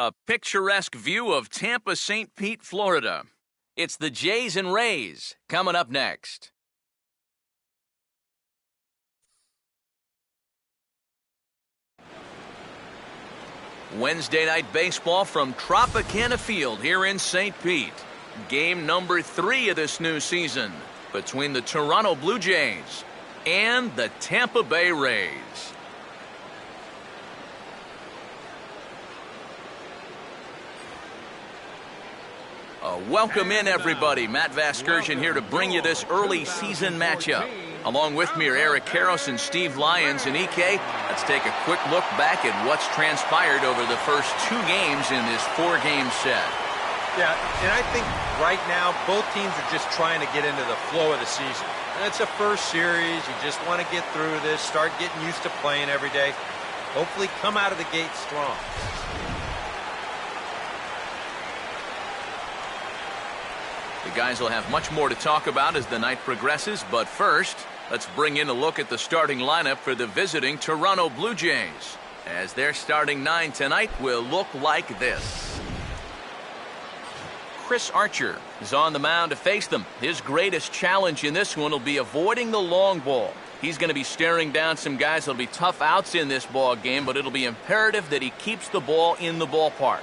A picturesque view of Tampa St. Pete, Florida. It's the Jays and Rays coming up next. Wednesday night baseball from Tropicana Field here in St. Pete. Game number 3 of this new season between the Toronto Blue Jays and the Tampa Bay Rays. Welcome in, everybody. Matt Vasgersian here to bring you this early season matchup. Along with me are Eric Karros and Steve Lyons. And EK, let's take a quick look back at what's transpired over the first 2 games in this 4-game set. Yeah, and I think right now both teams are just trying to get into the flow of the season. And it's a first series. You just want to get through this, start getting used to playing every day. Hopefully come out of the gate strong. The guys will have much more to talk about as the night progresses, but first, let's bring in a look at the starting lineup for the visiting Toronto Blue Jays, as their starting 9 tonight will look like this. Chris Archer is on the mound to face them. His greatest challenge in this one will be avoiding the long ball. He's going to be staring down some guys that'll be tough outs in this ball game, but it'll be imperative that he keeps the ball in the ballpark.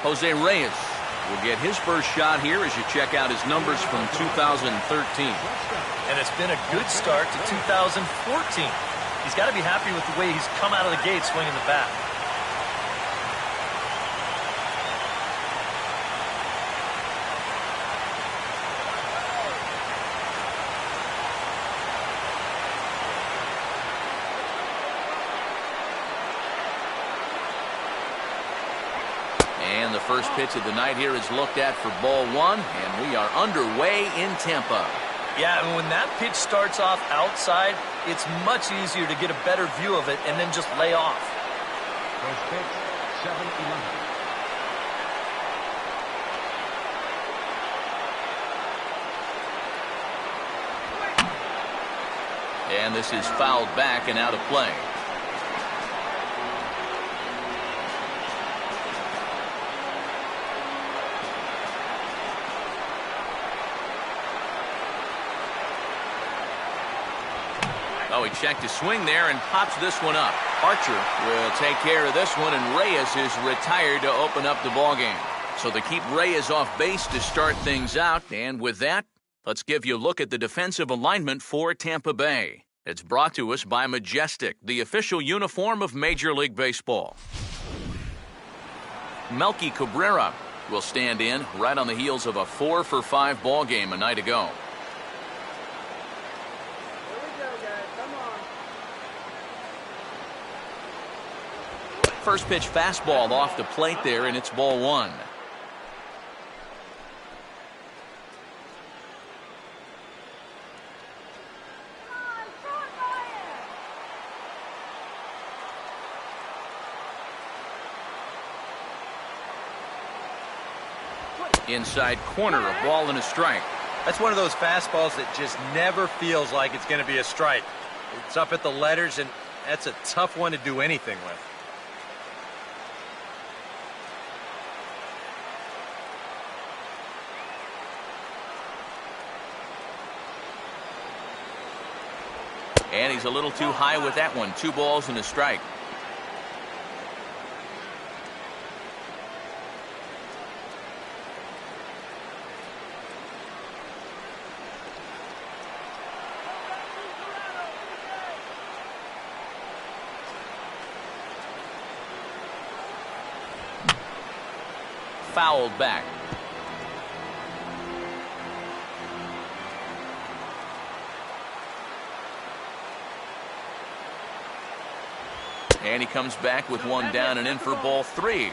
Jose Reyes will get his first shot here as you check out his numbers from 2013. And it's been a good start to 2014. He's got to be happy with the way he's come out of the gate swinging the bat. And the first pitch of the night here is looked at for ball 1, and we are underway in Tampa. Yeah, and when that pitch starts off outside, it's much easier to get a better view of it and then just lay off. First pitch, 7-11. And this is fouled back and out of play. Oh, he checked his swing there and pops this one up. Archer will take care of this one, and Reyes is retired to open up the ballgame. So they keep Reyes off base to start things out, and with that, let's give you a look at the defensive alignment for Tampa Bay. It's brought to us by Majestic, the official uniform of Major League Baseball. Melky Cabrera will stand in right on the heels of a 4-for-5 ball game a night ago. First pitch fastball off the plate there, and it's ball 1. Inside corner, a ball and a strike. That's one of those fastballs that just never feels like it's going to be a strike. It's up at the letters, and that's a tough one to do anything with. And he's a little too high with that one. 2 balls and a strike. Fouled back. And he comes back with 1 down and in for ball 3.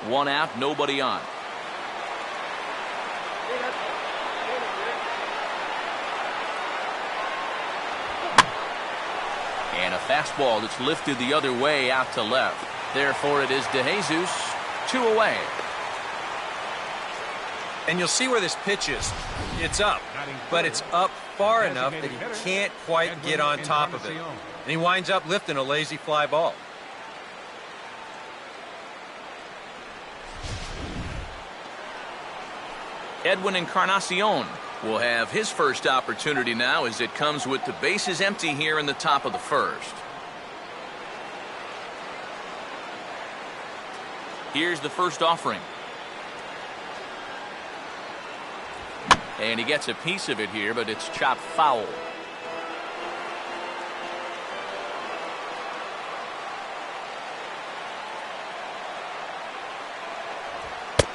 One out, nobody on. And a fastball that's lifted the other way out to left. Therefore, it is DeJesus, 2 away. And you'll see where this pitch is. It's up, but it's up far enough that he can't quite get on top of it. And he winds up lifting a lazy fly ball. Edwin Encarnacion will have his first opportunity now as it comes with the bases empty here in the top of the first. Here's the first offering. And he gets a piece of it here, but it's chopped foul.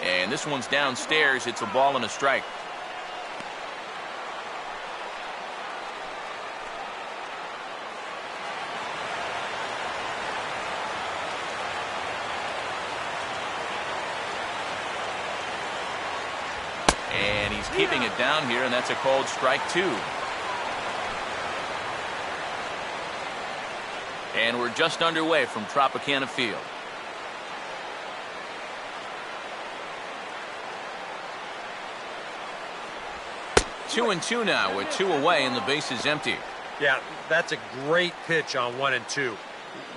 And this one's downstairs. It's a ball and a strike. And he's keeping it down here, and that's a called strike 2. And we're just underway from Tropicana Field. Two and two now with 2 away and the base is empty. Yeah, that's a great pitch on 1 and 2. You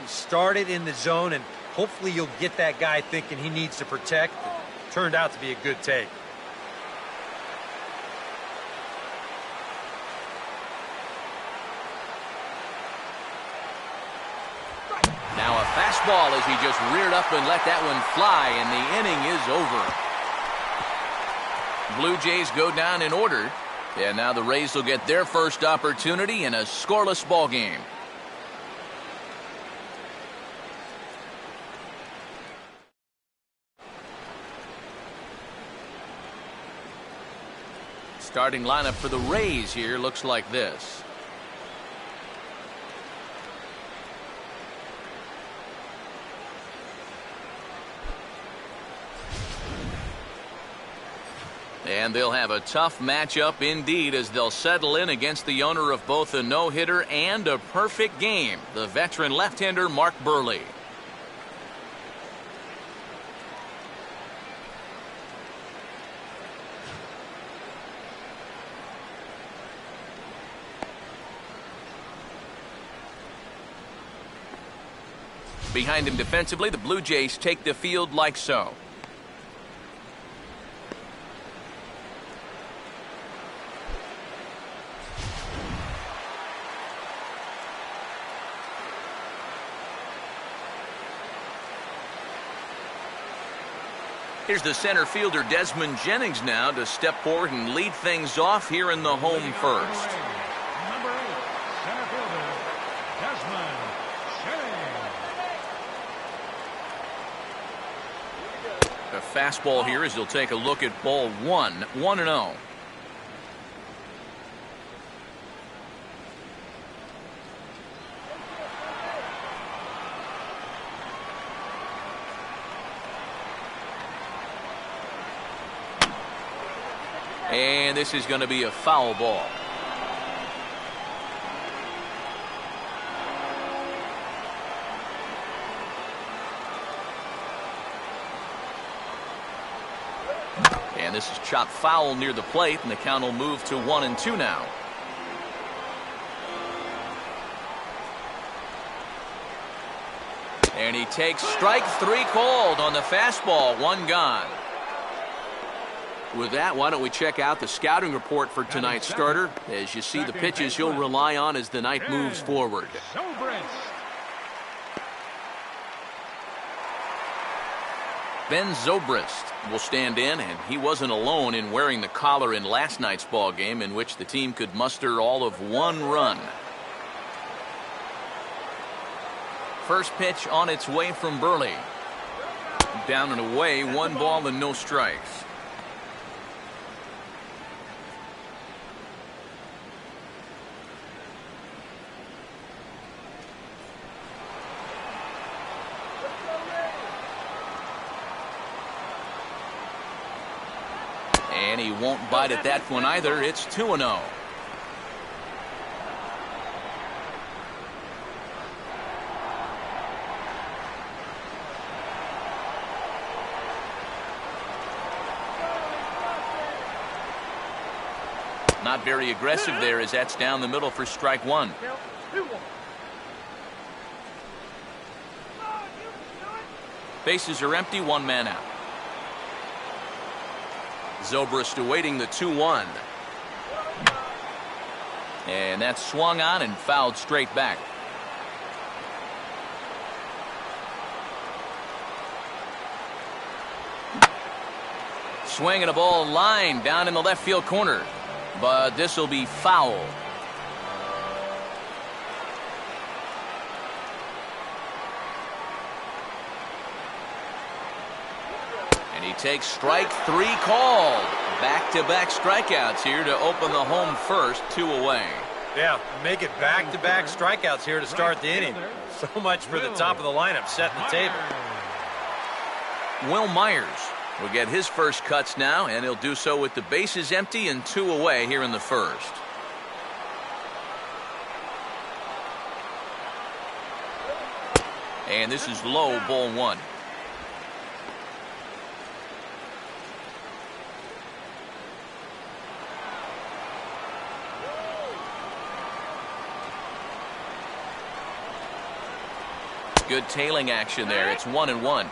start it in the zone, and hopefully you'll get that guy thinking he needs to protect. It turned out to be a good take. Now a fastball as he just reared up and let that one fly, and the inning is over. Blue Jays go down in order. And now the Rays will get their first opportunity in a scoreless ball game. Starting lineup for the Rays here looks like this. And they'll have a tough matchup indeed as they'll settle in against the owner of both a no-hitter and a perfect game, the veteran left-hander Mark Buehrle. Behind him defensively, the Blue Jays take the field like so. Here's the center fielder Desmond Jennings now to step forward and lead things off here in the home first. Number 8, center fielder, Desmond Jennings. A fastball here as he'll take a look at ball 1, 1-0. And this is going to be a foul ball. And this is chopped foul near the plate, and the count will move to 1-2 now. And he takes strike 3 called on the fastball, 1 gone. With that, why don't we check out the scouting report for tonight's starter? As you see the pitches he'll rely on as the night moves forward. ZOBRIST. Ben ZOBRIST will stand in, and he wasn't alone in wearing the collar in last night's ball game, in which the team could muster all of 1 run. First pitch on its way from Buehrle. Down and away, 1 ball and no strikes. And he won't bite at that one either. It's 2-0. Not very aggressive there as that's down the middle for strike one. Bases are empty, one man out. ZOBRIST awaiting the 2-1. And that's swung on and fouled straight back. Swinging a ball line down in the left field corner. But this will be foul. And he takes strike three called. Back-to-back strikeouts here to open the home first, 2 away. Yeah, make it back-to-back strikeouts here to start the inning. So much for the top of the lineup setting the table. Will Myers will get his first cuts now, and he'll do so with the bases empty and 2 away here in the first. And this is low, ball 1. Good tailing action there. It's 1-1.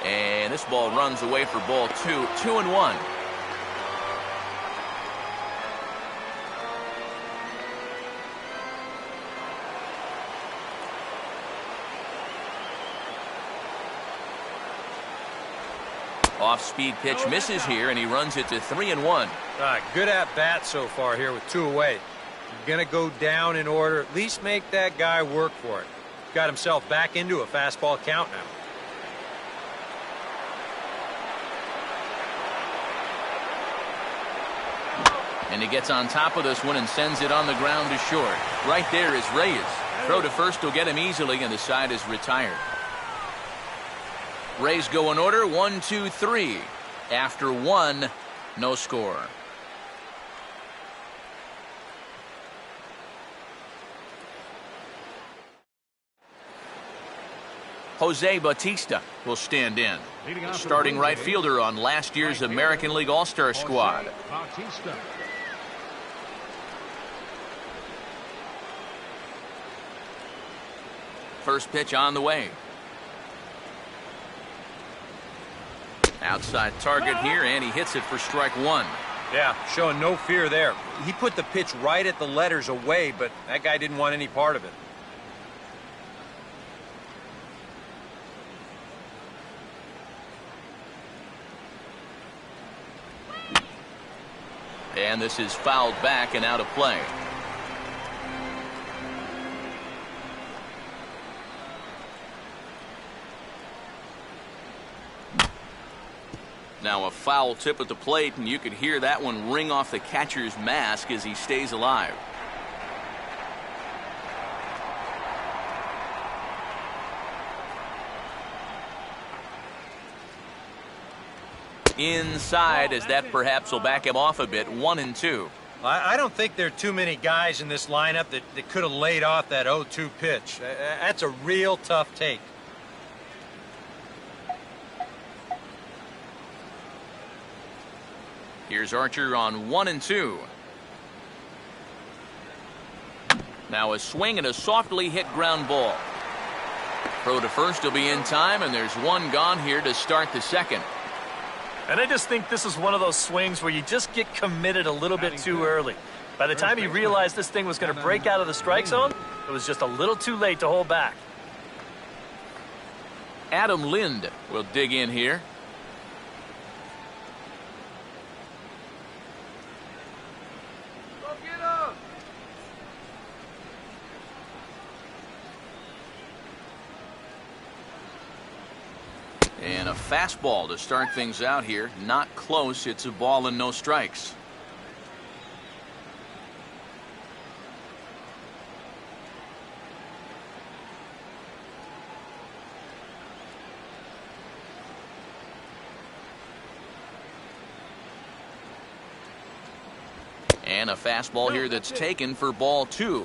And this ball runs away for ball 2. 2-1. Off-speed pitch misses here, and he runs it to 3-1. Good at-bat so far here with 2 away. You're going to go down in order. At least make that guy work for it. Got himself back into a fastball count now. And he gets on top of this one and sends it on the ground to short. Right there is Reyes. Throw to first will get him easily, and the side is retired. Rays go in order, 1, 2, 3. After 1, no score. Jose Bautista will stand in. Starting right fielder on last year's American League All-Star squad. First pitch on the way. Outside target here, and he hits it for strike 1. Yeah, showing no fear there. He put the pitch right at the letters away, but that guy didn't want any part of it. And this is fouled back and out of play. Now a foul tip at the plate, and you could hear that one ring off the catcher's mask as he stays alive. Inside, as that perhaps will back him off a bit. 1-2. I don't think there are too many guys in this lineup that could have laid off that 0-2 pitch. That's a real tough take. Here's Archer on 1-2. Now a swing and a softly hit ground ball. Throw to first will be in time, and there's one gone here to start the second. And I just think this is one of those swings where you just get committed a little bit too early. By the time he realized this thing was going to break out of the strike zone, it was just a little too late to hold back. Adam Lind will dig in here. And a fastball to start things out here. Not close. It's a ball and no strikes. And a fastball here that's taken for ball 2.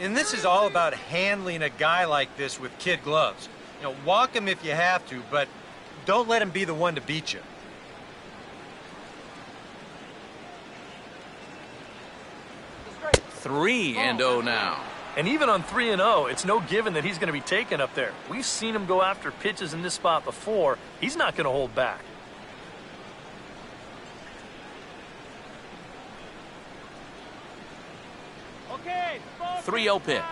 And this is all about handling a guy like this with kid gloves. You know, walk him if you have to, but don't let him be the one to beat you. Three and 0 now. And even on 3-0, it's no given that he's going to be taken up there. We've seen him go after pitches in this spot before. He's not going to hold back. Okay. 3-0 pitch.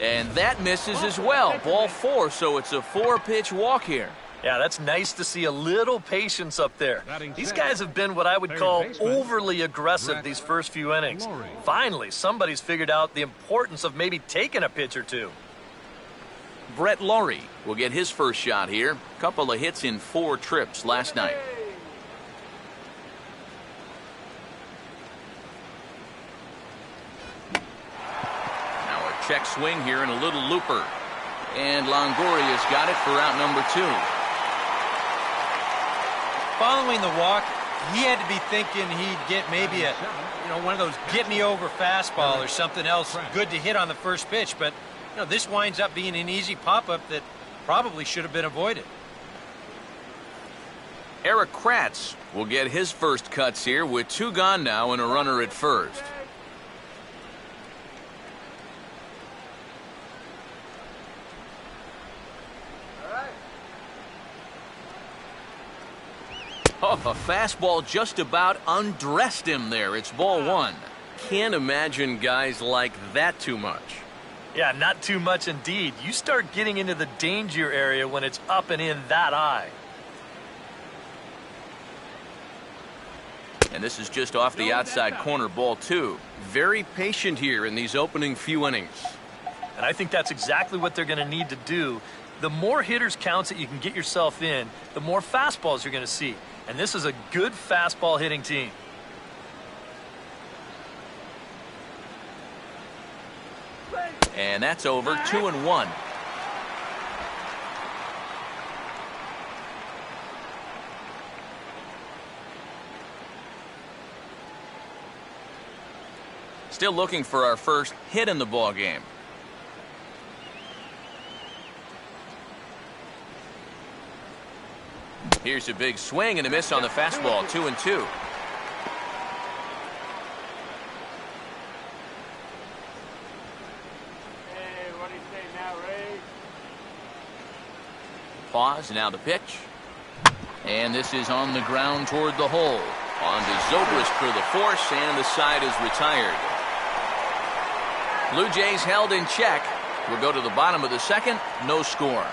And that misses as well. Ball 4, so it's a 4-pitch walk here. Yeah, that's nice to see a little patience up there. These guys have been what I would call overly aggressive these first few innings. Finally, somebody's figured out the importance of maybe taking a pitch or two. Brett Laurie will get his first shot here. Couple of hits in 4 trips last night. Now a check swing here and a little looper. And Longoria's got it for out number 2. Following the walk, he had to be thinking he'd get maybe one of those get-me-over fastball or something else good to hit on the first pitch. But, this winds up being an easy pop-up that probably should have been avoided. Eric Kratz will get his first cuts here with 2 gone now and a runner at first. Oh, a fastball just about undressed him there. It's ball 1. Can't imagine guys like that too much. Yeah, not too much indeed. You start getting into the danger area when it's up and in that high. And this is just off the outside corner, ball 2. Very patient here in these opening few innings. And I think that's exactly what they're going to need to do. The more hitters counts that you can get yourself in, the more fastballs you're going to see. And this is a good fastball hitting team. And that's over. 2-1. Still looking for our first hit in the ball game. Here's a big swing and a miss on the fastball. 2-2. Hey, what do you say now, Ray? Pause, now the pitch. And this is on the ground toward the hole. On to ZOBRIST for the force, and the side is retired. Blue Jays held in check. We'll go to the bottom of the second. No score.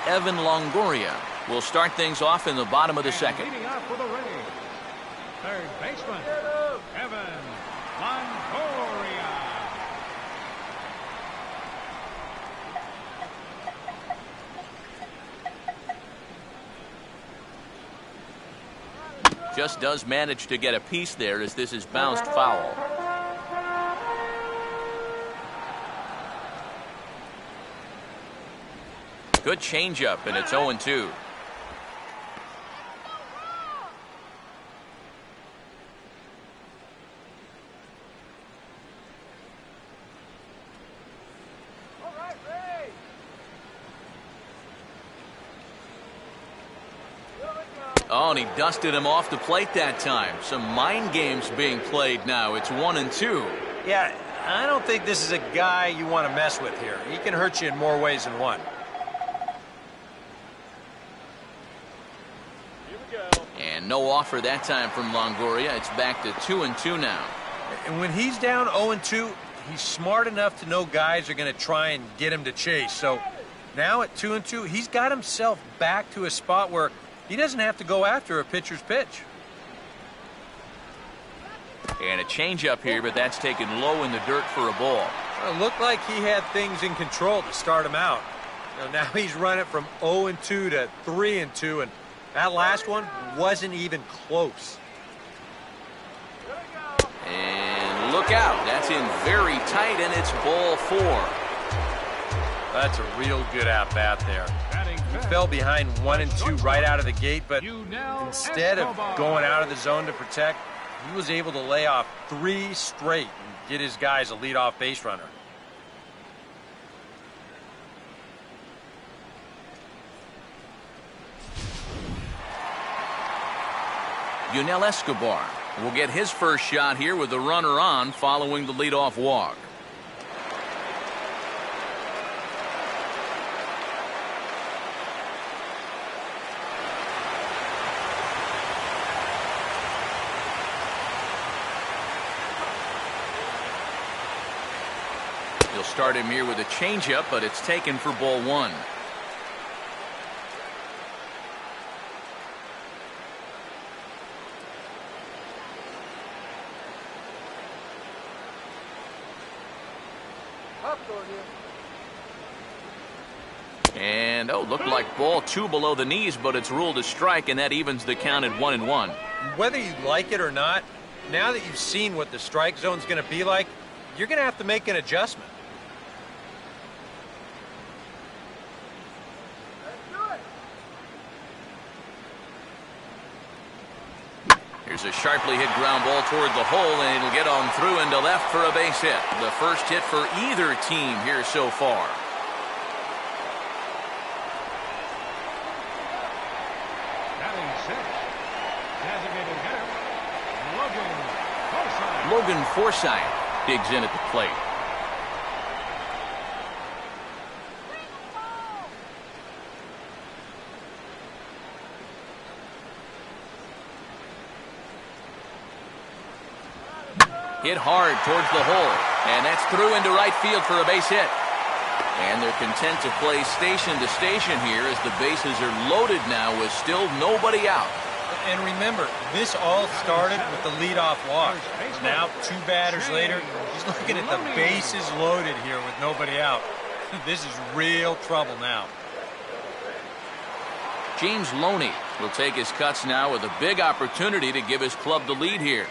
Evan Longoria will start things off in the bottom of the second. Leading off for the Rays, third baseman, Evan Longoria. Just does manage to get a piece there as this is bounced foul. Good changeup, and it's 0-2. Oh, and he dusted him off the plate that time. Some mind games being played now. It's 1-2. Yeah, I don't think this is a guy you want to mess with here. He can hurt you in more ways than one. And no offer that time from Longoria. It's back to 2-2 now. And when he's down 0-2, he's smart enough to know guys are going to try and get him to chase. So now at 2-2, he's got himself back to a spot where he doesn't have to go after a pitcher's pitch. And a changeup here, but that's taken low in the dirt for a ball. Well, it looked like he had things in control to start him out. Now he's running from 0-2 to 3-2, and that last one wasn't even close. And Look out. That's in very tight, and it's ball 4. That's a real good at-bat there. He fell behind 1 and 2 right out of the gate, but instead of going out of the zone to protect, he was able to lay off 3 straight and get his guys a leadoff base runner. Yunel Escobar will get his first shot here with the runner on following the leadoff walk. He'll start him here with a changeup, but it's taken for ball 1. And, looked like ball 2 below the knees, but it's ruled a strike, and that evens the count at 1-1. Whether you like it or not, now that you've seen what the strike zone's going to be like, you're going to have to make an adjustment. Here's a sharply hit ground ball toward the hole, and it'll get on through into left for a base hit. The first hit for either team here so far. Logan Forsythe digs in at the plate. Hit hard towards the hole, and that's through into right field for a base hit. And they're content to play station to station here as the bases are loaded now with still nobody out. And remember, this all started with the leadoff walk. Now, 2 batters later, he's looking at the bases loaded here with nobody out. This is real trouble now. James Loney will take his cuts now with a big opportunity to give his club the lead here.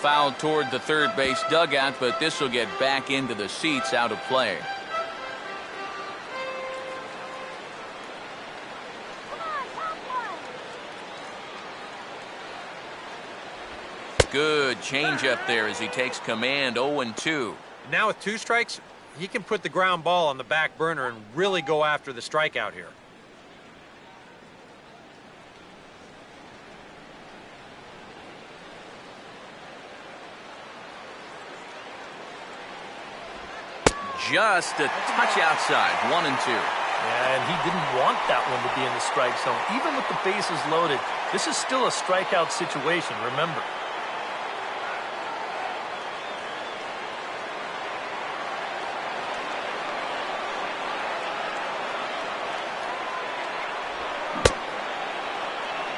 Fouled toward the third base dugout, but this will get back into the seats, out of play. Good changeup there as he takes command. 0-2. Now with 2 strikes, he can put the ground ball on the back burner and really go after the strikeout here. Just a touch outside. 1-2. Yeah, and he didn't want that one to be in the strike zone. Even with the bases loaded, this is still a strikeout situation, remember.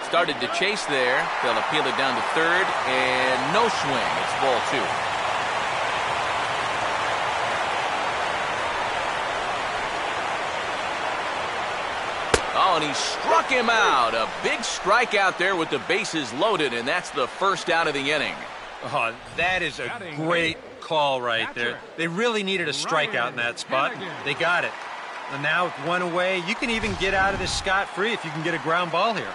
Started to chase there. They'll appeal it down to third, and no swing. It's ball 2. Oh, and he struck him out. A big strikeout there with the bases loaded, and that's the first out of the inning. Oh, that is a great call right there. They really needed a strikeout in that spot. They got it. And now with 1 away, you can even get out of this scot-free if you can get a ground ball here.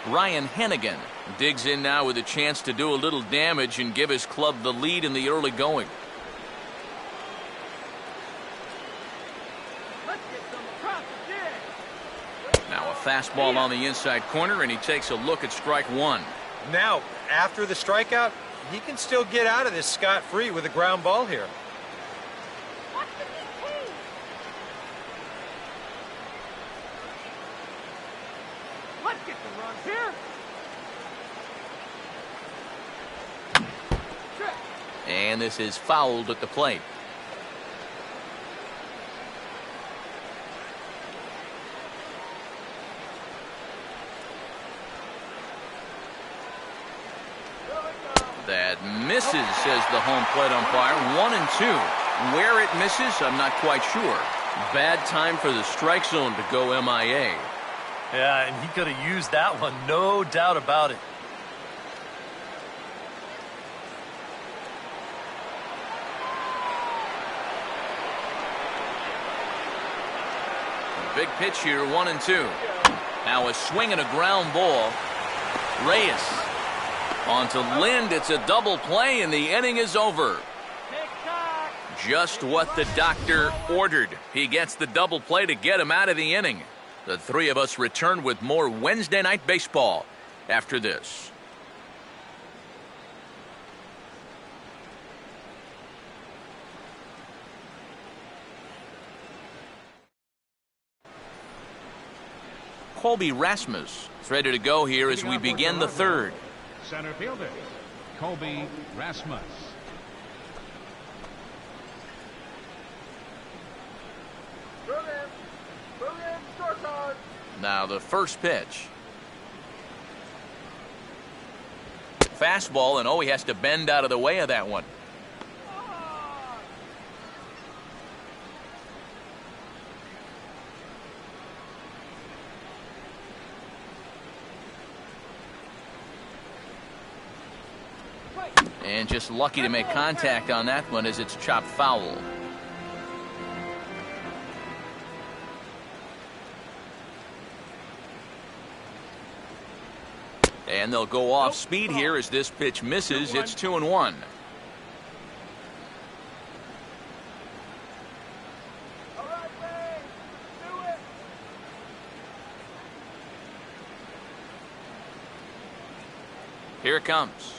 HANIGAN digs in now with a chance to do a little damage and give his club the lead in the early going. Now a fastball on the inside corner, and he takes a look at strike 1. Now, after the strikeout, he can still get out of this scot-free with a ground ball here. Let's get some runs here. And this is fouled at the plate. That misses, says the home plate umpire. 1-2. Where it misses, I'm not quite sure. Bad time for the strike zone to go MIA. Yeah, and he could have used that one, no doubt about it. Big pitch here, 1-2. Now a swing and a ground ball. Reyes on to Lind. It's a double play, and the inning is over. Just what the doctor ordered. He gets the double play to get him out of the inning. The three of us return with more Wednesday Night Baseball after this. Colby Rasmus is ready to go here as we begin the third. Center fielder, Colby Rasmus. Now the first pitch. Fastball, and he has to bend out of the way of that one. And just lucky to make contact on that one as it's chopped foul. And they'll go off speed here as this pitch misses. It's 2-1. Here it comes.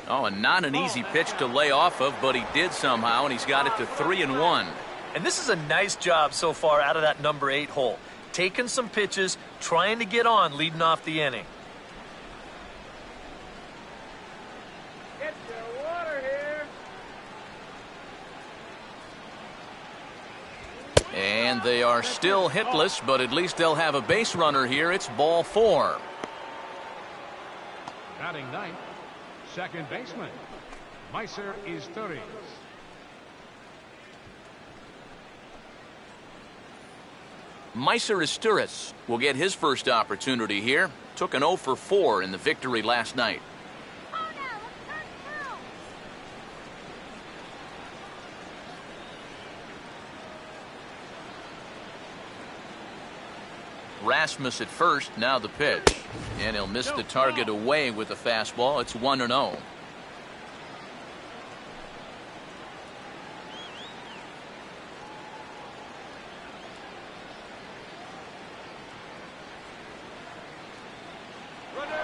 Oh, and not an easy pitch to lay off of, but he did somehow, and he's got it to 3-1. And this is a nice job so far out of that number 8 hole. Taking some pitches, trying to get on, leading off the inning. Get your water here. And they are still hitless, but at least they'll have a base runner here. It's ball 4. Batting ninth, second baseman, Meiser Izturis. Meiser Izturis will get his first opportunity here. Took an 0 for 4 in the victory last night. Rasmus at first, now the pitch. And he'll miss the target away with the fastball. It's 1-0.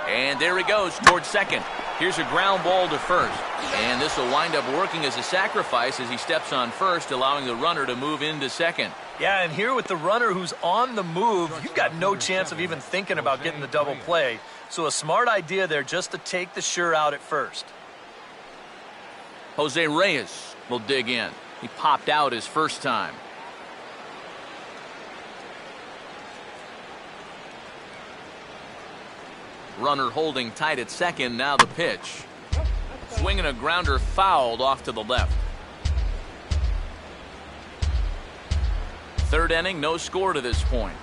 And there he goes towards second. Here's a ground ball to first. And this will wind up working as a sacrifice as he steps on first, allowing the runner to move into second. Yeah, and here with the runner who's on the move, you've got no chance of even thinking about getting the double play. So a smart idea there just to take the sure out at first. Jose Reyes will dig in. He popped out his first time. Runner holding tight at second, now the pitch. Swinging a grounder fouled off to the left. Third inning, no score to this point.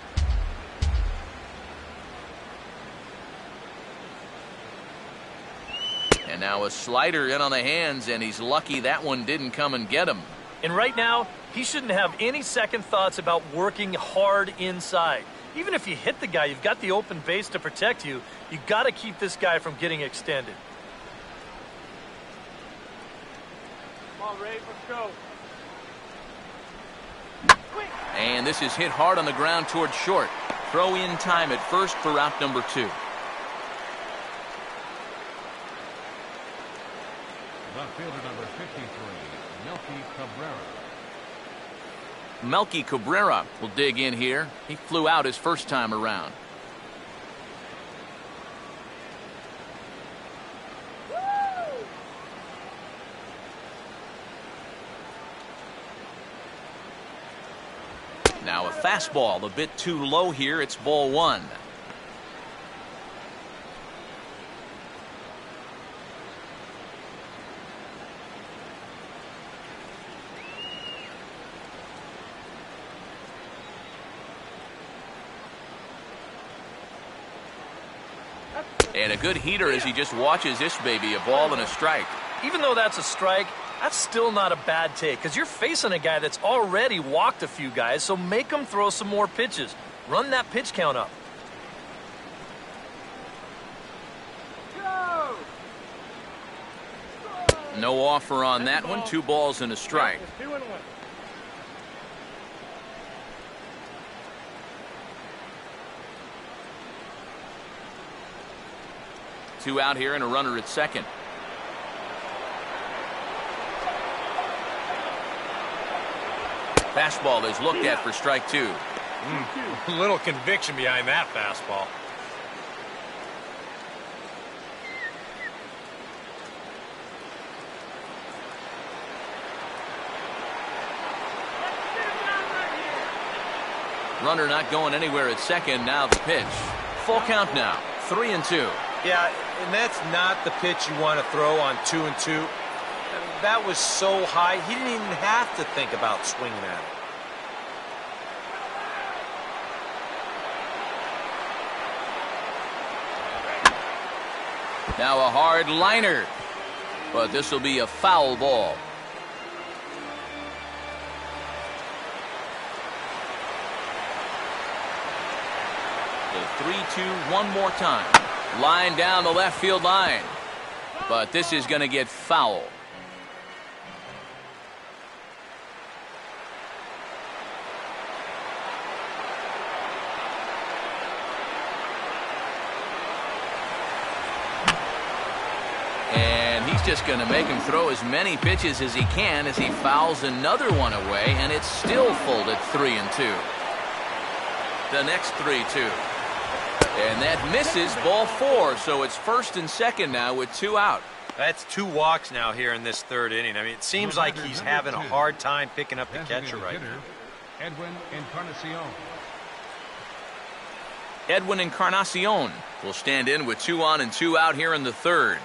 And now a slider in on the hands, and he's lucky that one didn't come and get him. And right now, he shouldn't have any second thoughts about working hard inside. Even if you hit the guy, you've got the open base to protect you. You got to keep this guy from getting extended. Come on, Ray, let's go. And this is hit hard on the ground towards short. Throw in time at first for out number 2. Left fielder number 53, Melky Cabrera. Melky Cabrera will dig in here. He flew out his first time around. Now a fastball a bit too low here. It's ball 1. And a good heater as he just watches this baby, a ball and a strike. Even though that's a strike, that's still not a bad take because you're facing a guy that's already walked a few guys, so make him throw some more pitches. Run that pitch count up. No offer on that one. 2 balls and a strike. 2-1. 2 out here and a runner at second. Fastball is looked at for strike 2. A little conviction behind that fastball. Runner not going anywhere at second. Now the pitch. Full count now. 3-2. Yeah, and that's not the pitch you want to throw on 2-2. I mean, that was so high, he didn't even have to think about swinging at it. Now a hard liner. But this will be a foul ball. The 3-2 one more time. Line down the left field line. But this is going to get foul. And he's just going to make him throw as many pitches as he can as he fouls another one away, and it's still full at 3-2. The next 3-2. And that misses, ball 4, so it's first and second now with 2 out. That's 2 walks now here in this 3rd inning. I mean, it seems like he's having a hard time picking up the catcher right now. Edwin Encarnacion. Edwin Encarnacion will stand in with 2 on and 2 out here in the 3rd.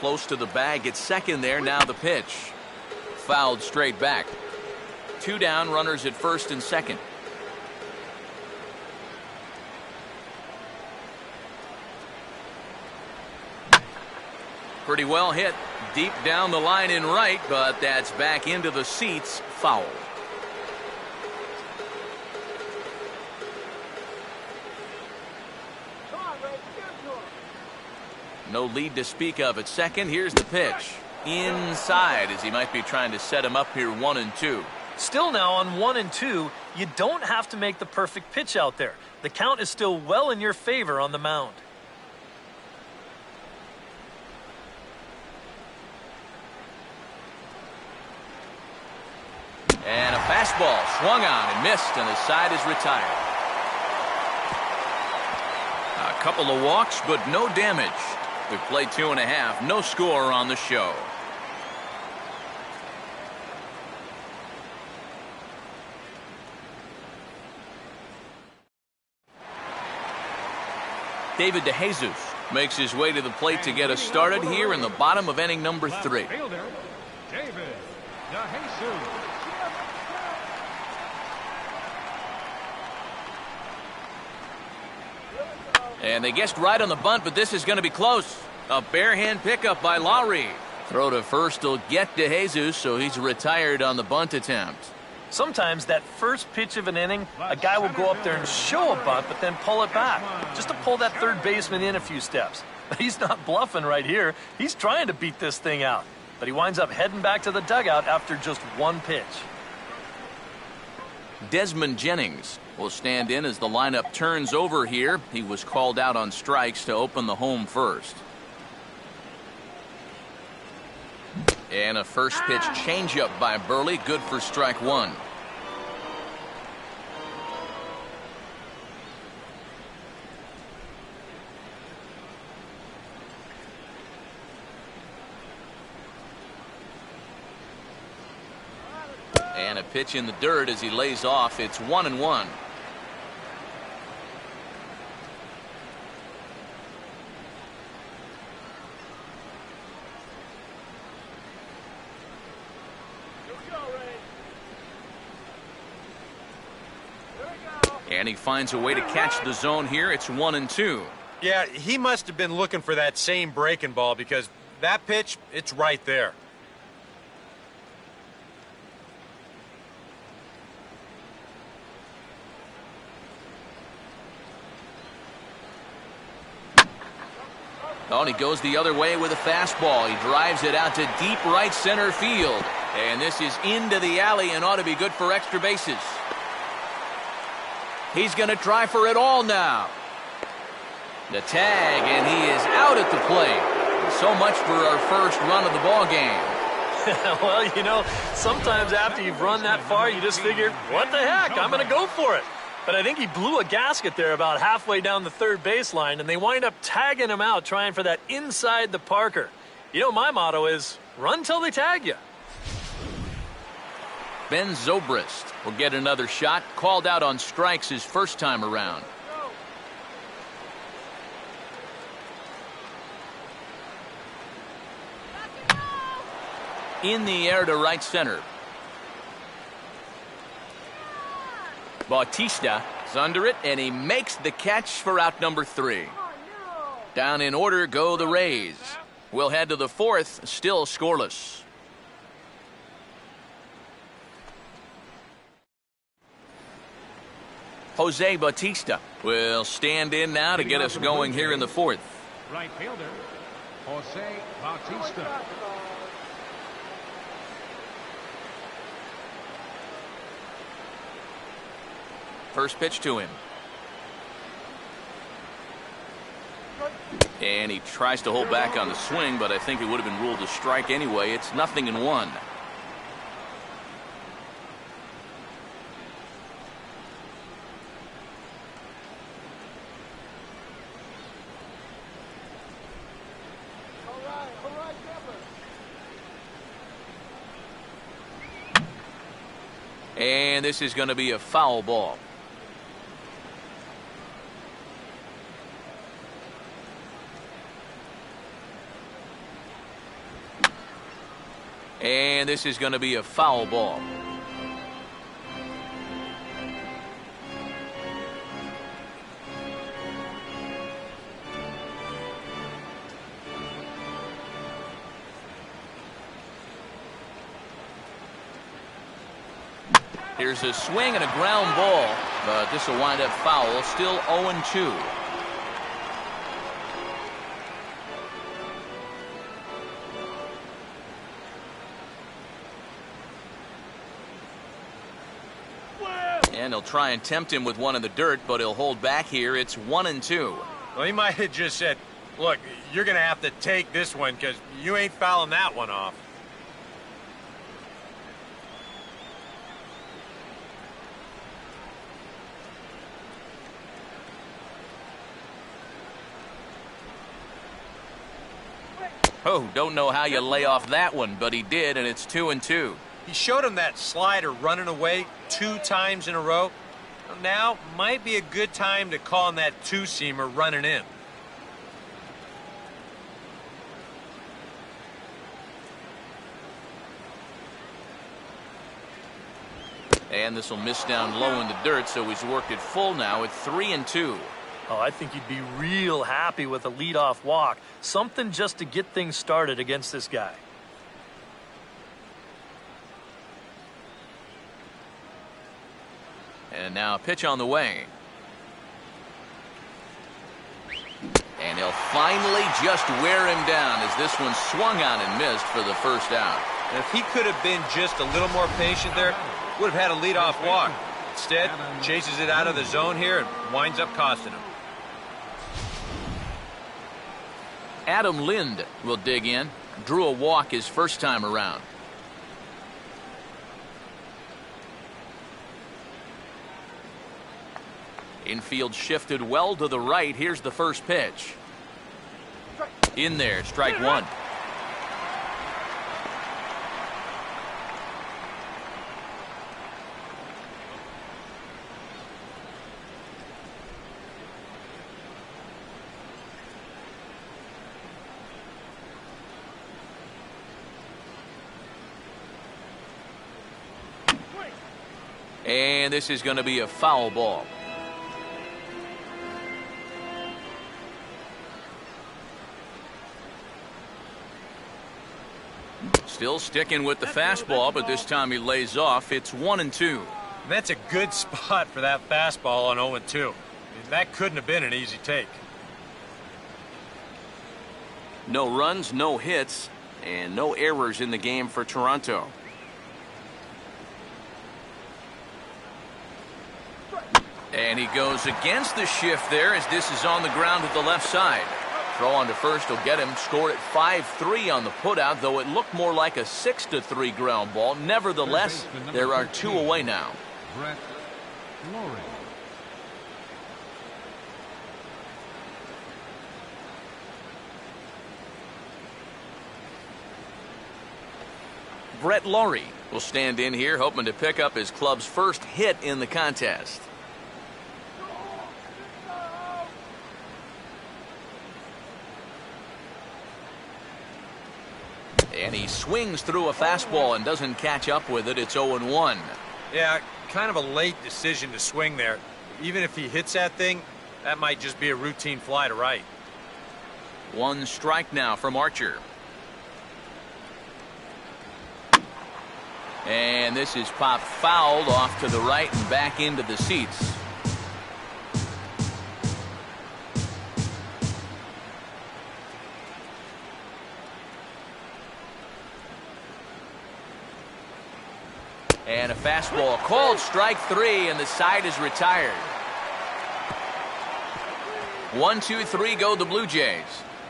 Close to the bag at second there. Now the pitch. Fouled straight back. 2 down, runners at first and second. Pretty well hit. Deep down the line in right, but that's back into the seats. Foul. No lead to speak of at second. Here's the pitch. Inside as he might be trying to set him up here 1-2. Still now on 1-2, you don't have to make the perfect pitch out there. The count is still well in your favor on the mound. And a fastball swung on and missed, and the side is retired. A couple of walks, but no damage. We've played 2.5. No score on the show. David DeJesus makes his way to the plate to get us started here in the bottom of inning number 3. Fielder, David DeJesus. And they guessed right on the bunt, but this is going to be close. A barehand pickup by Lowry. Throw to first will get DeJesus, so he's retired on the bunt attempt. Sometimes that first pitch of an inning, a guy will go up there and show a bunt, but then pull it back, just to pull that third baseman in a few steps. He's not bluffing right here. He's trying to beat this thing out, but he winds up heading back to the dugout after just 1 pitch. Desmond Jennings will stand in as the lineup turns over here. He was called out on strikes to open the home first. And a first pitch changeup by Burley, good for strike 1. And a pitch in the dirt as he lays off. It's 1-1. And he finds a way to catch the zone here. It's 1-2. Yeah, he must have been looking for that same breaking ball because that pitch, it's right there. Oh, and he goes the other way with a fastball. He drives it out to deep right center field. And this is into the alley and ought to be good for extra bases. He's going to try for it all now. The tag, and he is out at the plate. So much for our first run of the ball game. Well, you know, sometimes after you've run that far, you just figure, what the heck, I'm going to go for it. But I think he blew a gasket there about halfway down the third baseline, and they wind up tagging him out, trying for that inside the Parker. You know, my motto is, run till they tag you. Ben ZOBRIST will get another shot, called out on strikes his first time around. In the air to right center. Bautista is under it, and he makes the catch for out number 3. Down in order go the Rays. We'll head to the 4th, still scoreless. Jose Bautista will stand in now to get us going here in the 4th. Right fielder, Jose Bautista. First pitch to him. And he tries to hold back on the swing, but I think it would have been ruled a strike anyway. It's 0-1. And this is going to be a foul ball. And this is going to be a foul ball. Here's a swing and a ground ball, but this will wind up foul. Still 0-2. And he'll try and tempt him with one in the dirt, but he'll hold back here. It's 1-2. Well, he might have just said, look, you're going to have to take this one because you ain't fouling that one off. Oh, don't know how you lay off that one, but he did, and it's 2-2. He showed him that slider running away 2 times in a row. Now might be a good time to call him that 2-seamer running in. And this will miss down low in the dirt, so he's worked it full now at 3-2. Oh, I think you'd be real happy with a leadoff walk. Something just to get things started against this guy. And now a pitch on the way. And he'll finally just wear him down as this one swung on and missed for the first out. And if he could have been just a little more patient there, would have had a leadoff walk. Instead, chases it out of the zone here and winds up costing him. Adam Lind will dig in. Drew a walk his first time around. Infield shifted well to the right. Here's the first pitch. In there, strike one. And this is going to be a foul ball. Still sticking with the fastball, but this time he lays off. It's 1-2. And that's a good spot for that fastball on 0-2. I mean, that couldn't have been an easy take. No runs, no hits, and no errors in the game for Toronto. And he goes against the shift there as this is on the ground to the left side. Throw on to first will get him. Scored at 5-3 on the putout, though it looked more like a 6-3 ground ball. Nevertheless, there are 2 away now. Brett Lorry. Brett Lorry will stand in here, hoping to pick up his club's first hit in the contest. And he swings through a fastball and doesn't catch up with it. It's 0-1. Yeah, kind of a late decision to swing there. Even if he hits that thing, that might just be a routine fly to right. 1 strike now from Archer. And this is popped fouled off to the right and back into the seats. And a fastball called strike 3, and the side is retired. 1, 2, 3 go the Blue Jays.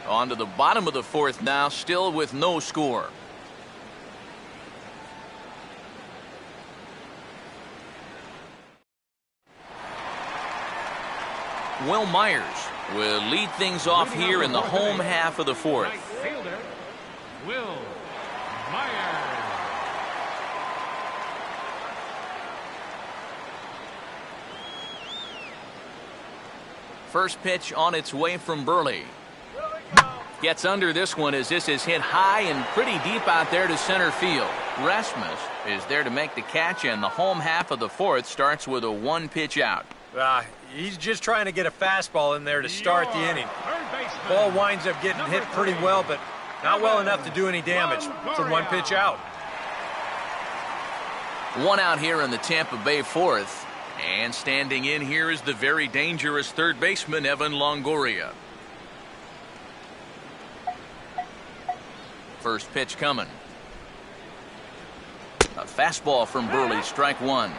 On to the bottom of the 4th now, still with no score. Will Myers will lead things off here in the home half of the 4th. Right fielder, Will Myers. First pitch on its way from Burley. Gets under this one as this is hit high and pretty deep out there to center field. Rasmus is there to make the catch, and the home half of the 4th starts with a 1-pitch out. He's just trying to get a fastball in there to start the inning. Ball winds up getting hit pretty well, but not well enough to do any damage. It's a 1-pitch out. 1 out here in the Tampa Bay 4th. And standing in here is the very dangerous third baseman, Evan Longoria. First pitch coming. A fastball from Burley, strike 1.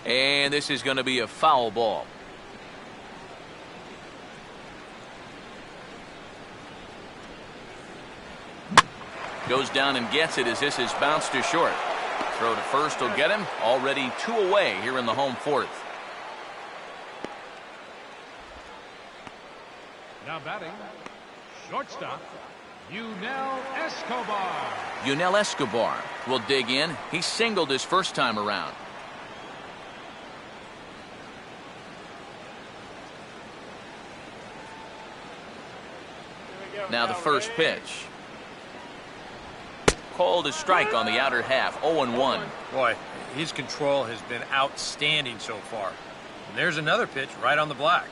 And this is going to be a foul ball. Goes down and gets it as this is bounced to short. Throw to first will get him. Already 2 away here in the home 4th. Now batting, shortstop, YUNEL ESCOBAR. YUNEL ESCOBAR will dig in. He singled his first time around. Now the first pitch. Called a strike on the outer half, 0-1. Boy, his control has been outstanding so far. And there's another pitch right on the black.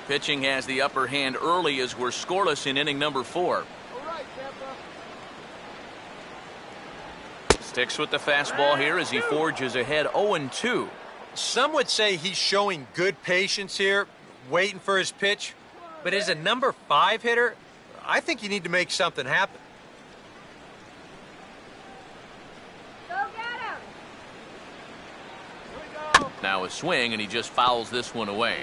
Pitching has the upper hand early as we're scoreless in inning number 4. Sticks with the fastball here as he forges ahead 0-2. Some would say he's showing good patience here, waiting for his pitch. But as a number 5 hitter, I think you need to make something happen. Go get him! Now a swing, and he just fouls this one away.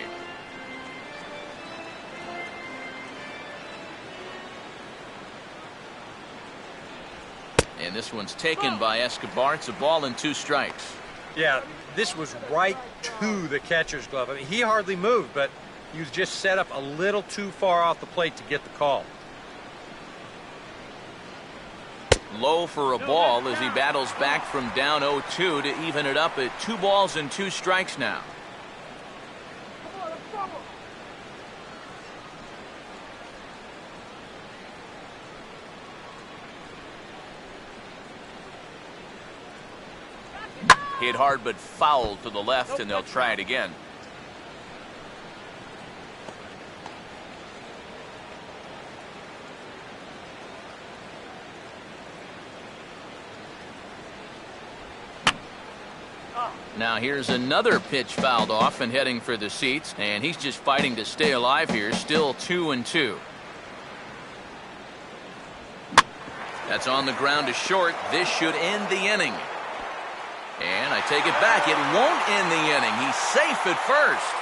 And this one's taken by Escobar. It's a ball and 2 strikes. Yeah, this was right to the catcher's glove. I mean, he hardly moved, but he was just set up a little too far off the plate to get the call. Low for a ball as he battles back from down 0-2 to even it up at 2 balls and 2 strikes now. Hit hard but foul to the left, and they'll try it again. Now here's another pitch fouled off and heading for the seats, and he's just fighting to stay alive here. Still 2-2. That's on the ground to short. This should end the inning. And I take it back. It won't end the inning. He's safe at first.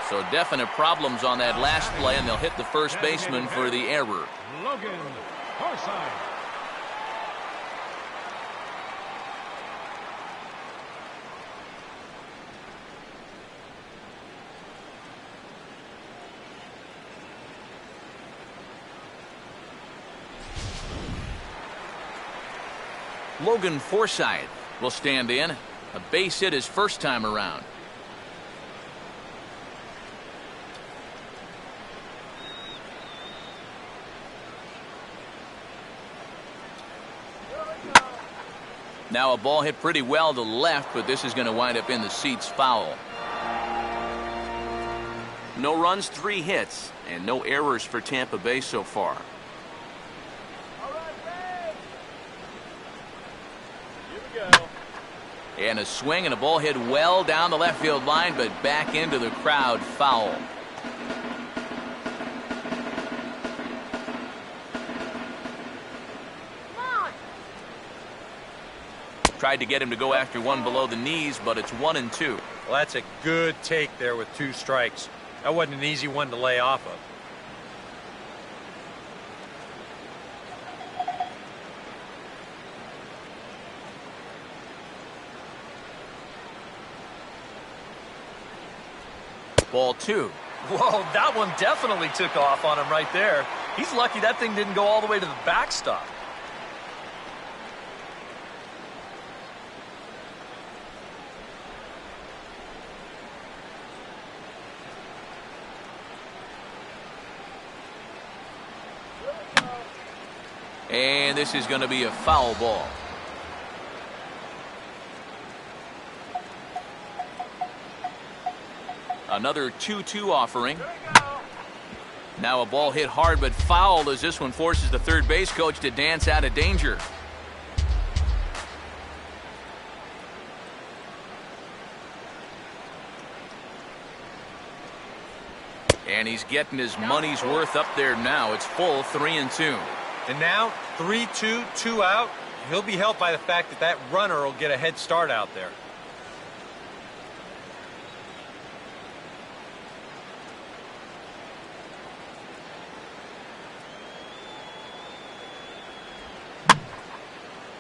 So definite problems on that last play, and they'll hit the first baseman for the error. Logan Forsythe. Logan Forsythe will stand in. A base hit his first time around. Now a ball hit pretty well to left, but this is going to wind up in the seats foul. No runs, 3 hits, and no errors for Tampa Bay so far. And a swing and a ball hit well down the left field line, but back into the crowd, foul. Tried to get him to go after one below the knees, but it's 1-2. Well, that's a good take there with 2 strikes. That wasn't an easy one to lay off of. Ball 2. Whoa, that one definitely took off on him right there. He's lucky that thing didn't go all the way to the backstop. And this is going to be a foul ball. Another 2-2 offering. Now a ball hit hard but foul as this one forces the third base coach to dance out of danger. And he's getting his money's worth up there now. It's full 3-2. And now 3-2, 2 out. He'll be helped by the fact that that runner will get a head start out there.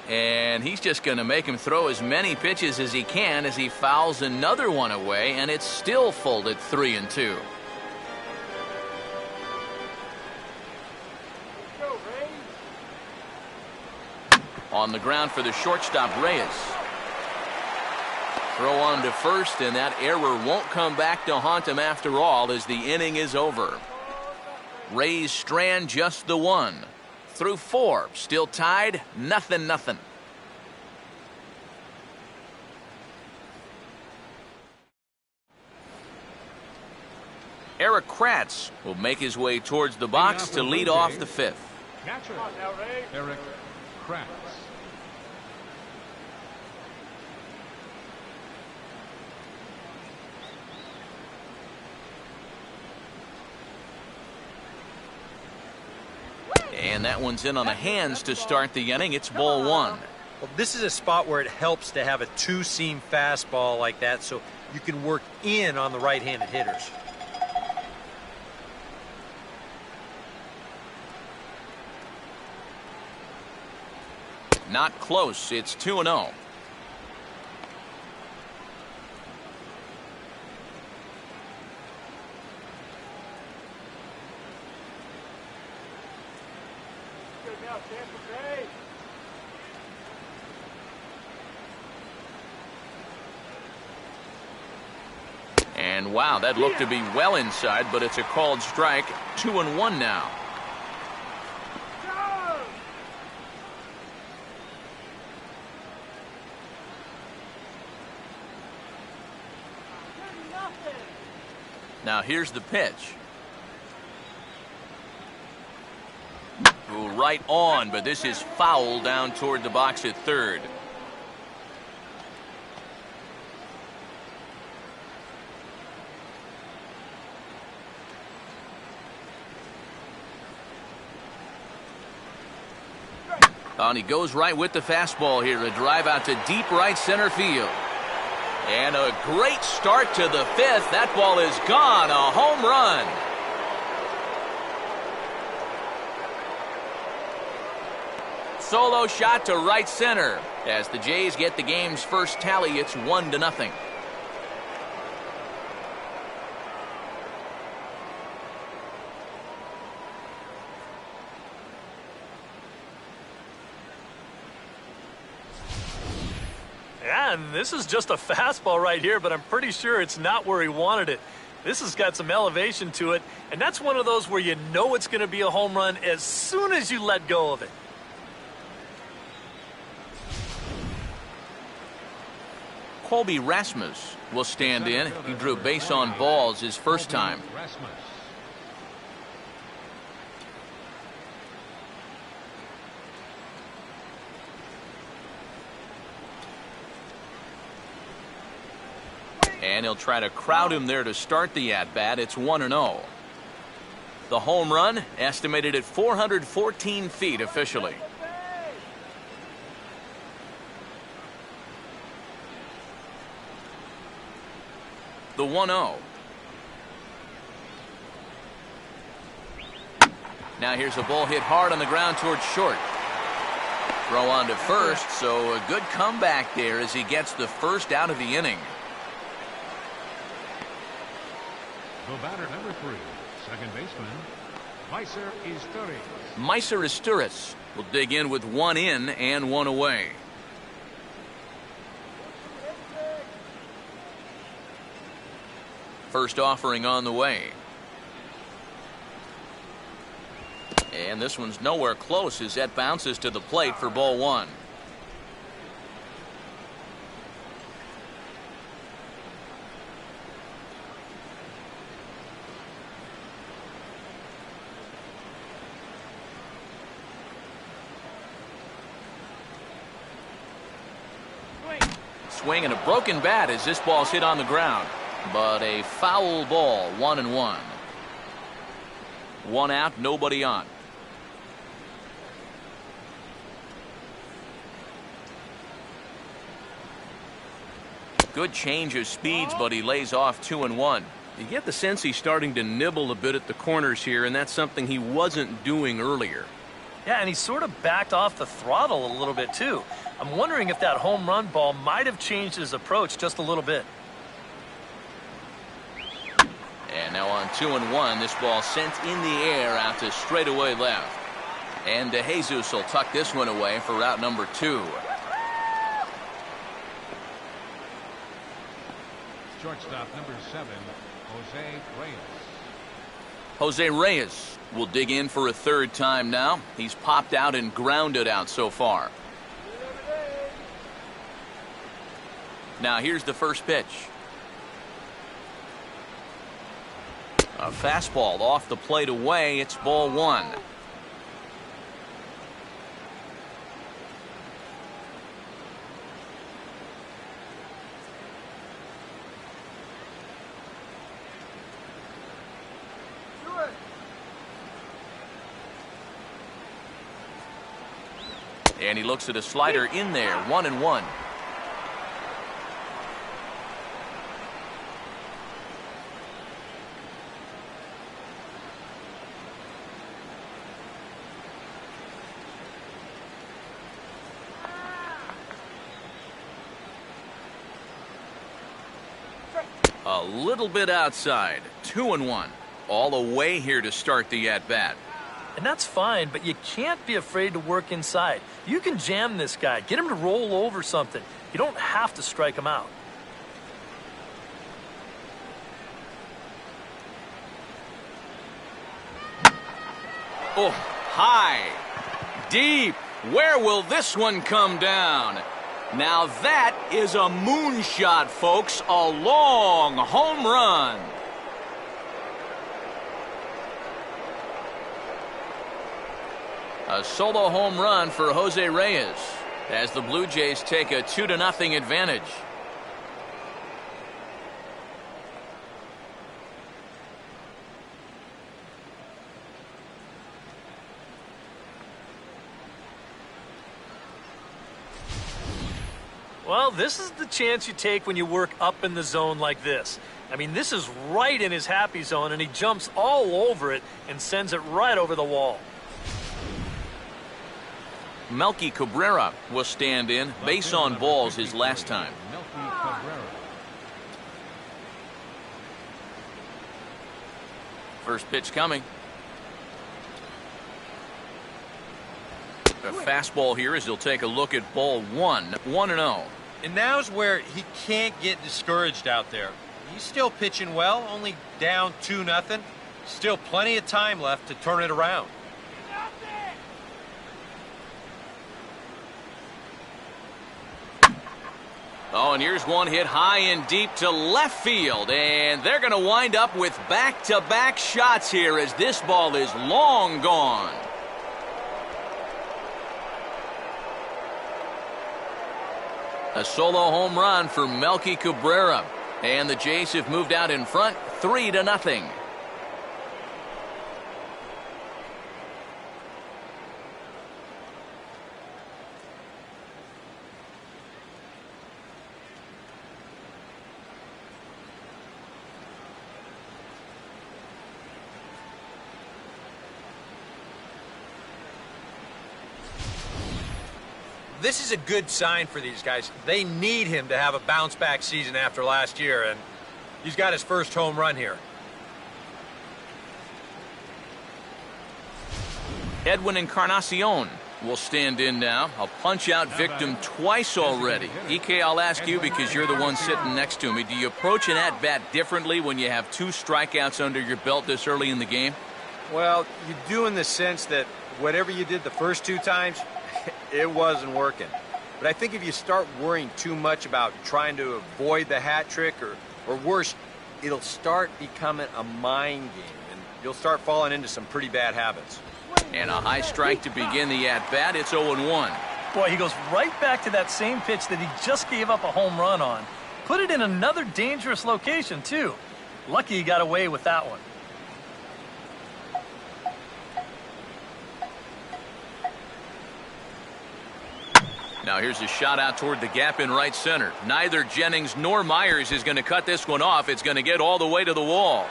And he's just going to make him throw as many pitches as he can as he fouls another one away, and it's still full at 3-2. On the ground for the shortstop, Reyes. Throw on to first, and that error won't come back to haunt him after all as the inning is over. Reyes strand just the one. Through 4, still tied, 0-0. Eric Kratz will make his way towards the box to lead off the 5th. Catcher, Eric Kratz. And that one's in on the hands to start the inning. It's ball 1. Well, this is a spot where it helps to have a 2-seam fastball like that so you can work in on the right-handed hitters. Not close. It's 2-0. And wow, that looked to be well inside, but it's a called strike. 2-1 now. Now here's the pitch. Ooh, right on, but this is foul down toward the box at third. And he goes right with the fastball here. A drive out to deep right center field. And a great start to the fifth. That ball is gone. A home run. Solo shot to right center. As the Jays get the game's first tally, it's 1-0. Yeah, and this is just a fastball right here, but I'm pretty sure it's not where he wanted it. This has got some elevation to it, and that's one of those where you know it's going to be a home run as soon as you let go of it. Colby Rasmus will stand in. He drew base on balls his first time. And he'll try to crowd him there to start the at-bat. It's 1-0. The home run estimated at 414 feet officially. The 1-0. Now here's a ball hit hard on the ground towards short. Throw on to first, so a good comeback there as he gets the first out of the inning. The batter, number 3, second baseman, Meiser Izturis. Meiser Izturis will dig in with 1 in and 1 away. First offering on the way. And this one's nowhere close as that bounces to the plate for ball 1. Swing and a broken bat as this ball's hit on the ground. But a foul ball, 1-1. 1 out, nobody on. Good change of speeds, but he lays off 2-1. You get the sense he's starting to nibble a bit at the corners here, and that's something he wasn't doing earlier. Yeah, and he sort of backed off the throttle a little bit, too. I'm wondering if that home run ball might have changed his approach just a little bit. And now on 2-1, this ball sent in the air out to straightaway left. And DeJesus will tuck this one away for route number 2. Shortstop, number 7, Jose Reyes. Jose Reyes will dig in for a third time now. He's popped out and grounded out so far. Now here's the first pitch. A fastball off the plate away. It's ball 1. And he looks at a slider in there. 1-1. A little bit outside. 2-1. All away here to start the at-bat. And that's fine, but you can't be afraid to work inside. You can jam this guy. Get him to roll over something. You don't have to strike him out. Oh, high, deep. Where will this one come down? Now that is a moonshot, folks. A long home run. A solo home run for Jose Reyes as the Blue Jays take a 2-0 advantage. Well, this is the chance you take when you work up in the zone like this. I mean, this is right in his happy zone, and he jumps all over it and sends it right over the wall. Melky Cabrera will stand in. Base on balls his last time. First pitch coming. A fastball here as he'll take a look at ball 1-0. And now's where he can't get discouraged out there. He's still pitching well, only down 2-0. Still plenty of time left to turn it around. Oh, and here's one hit high and deep to left field, and they're going to wind up with back-to-back shots here as this ball is long gone. A solo home run for Melky Cabrera, and the Jays have moved out in front 3-0. This is a good sign for these guys. They need him to have a bounce-back season after last year, and he's got his first home run here. Edwin Encarnacion will stand in now. A punch-out victim twice already. EK, I'll ask you because you're the one sitting next to me. Do you approach an at-bat differently when you have 2 strikeouts under your belt this early in the game? Well, you do in the sense that whatever you did the first 2 times, it wasn't working. But I think if you start worrying too much about trying to avoid the hat trick, or worse, it'll start becoming a mind game, and you'll start falling into some pretty bad habits. And a high strike to begin the at-bat. It's 0-1. Boy, he goes right back to that same pitch that he just gave up a home run on. Put it in another dangerous location, too. Lucky he got away with that one. Now here's a shot out toward the gap in right center. Neither Jennings nor Myers is going to cut this one off. It's going to get all the way to the wall.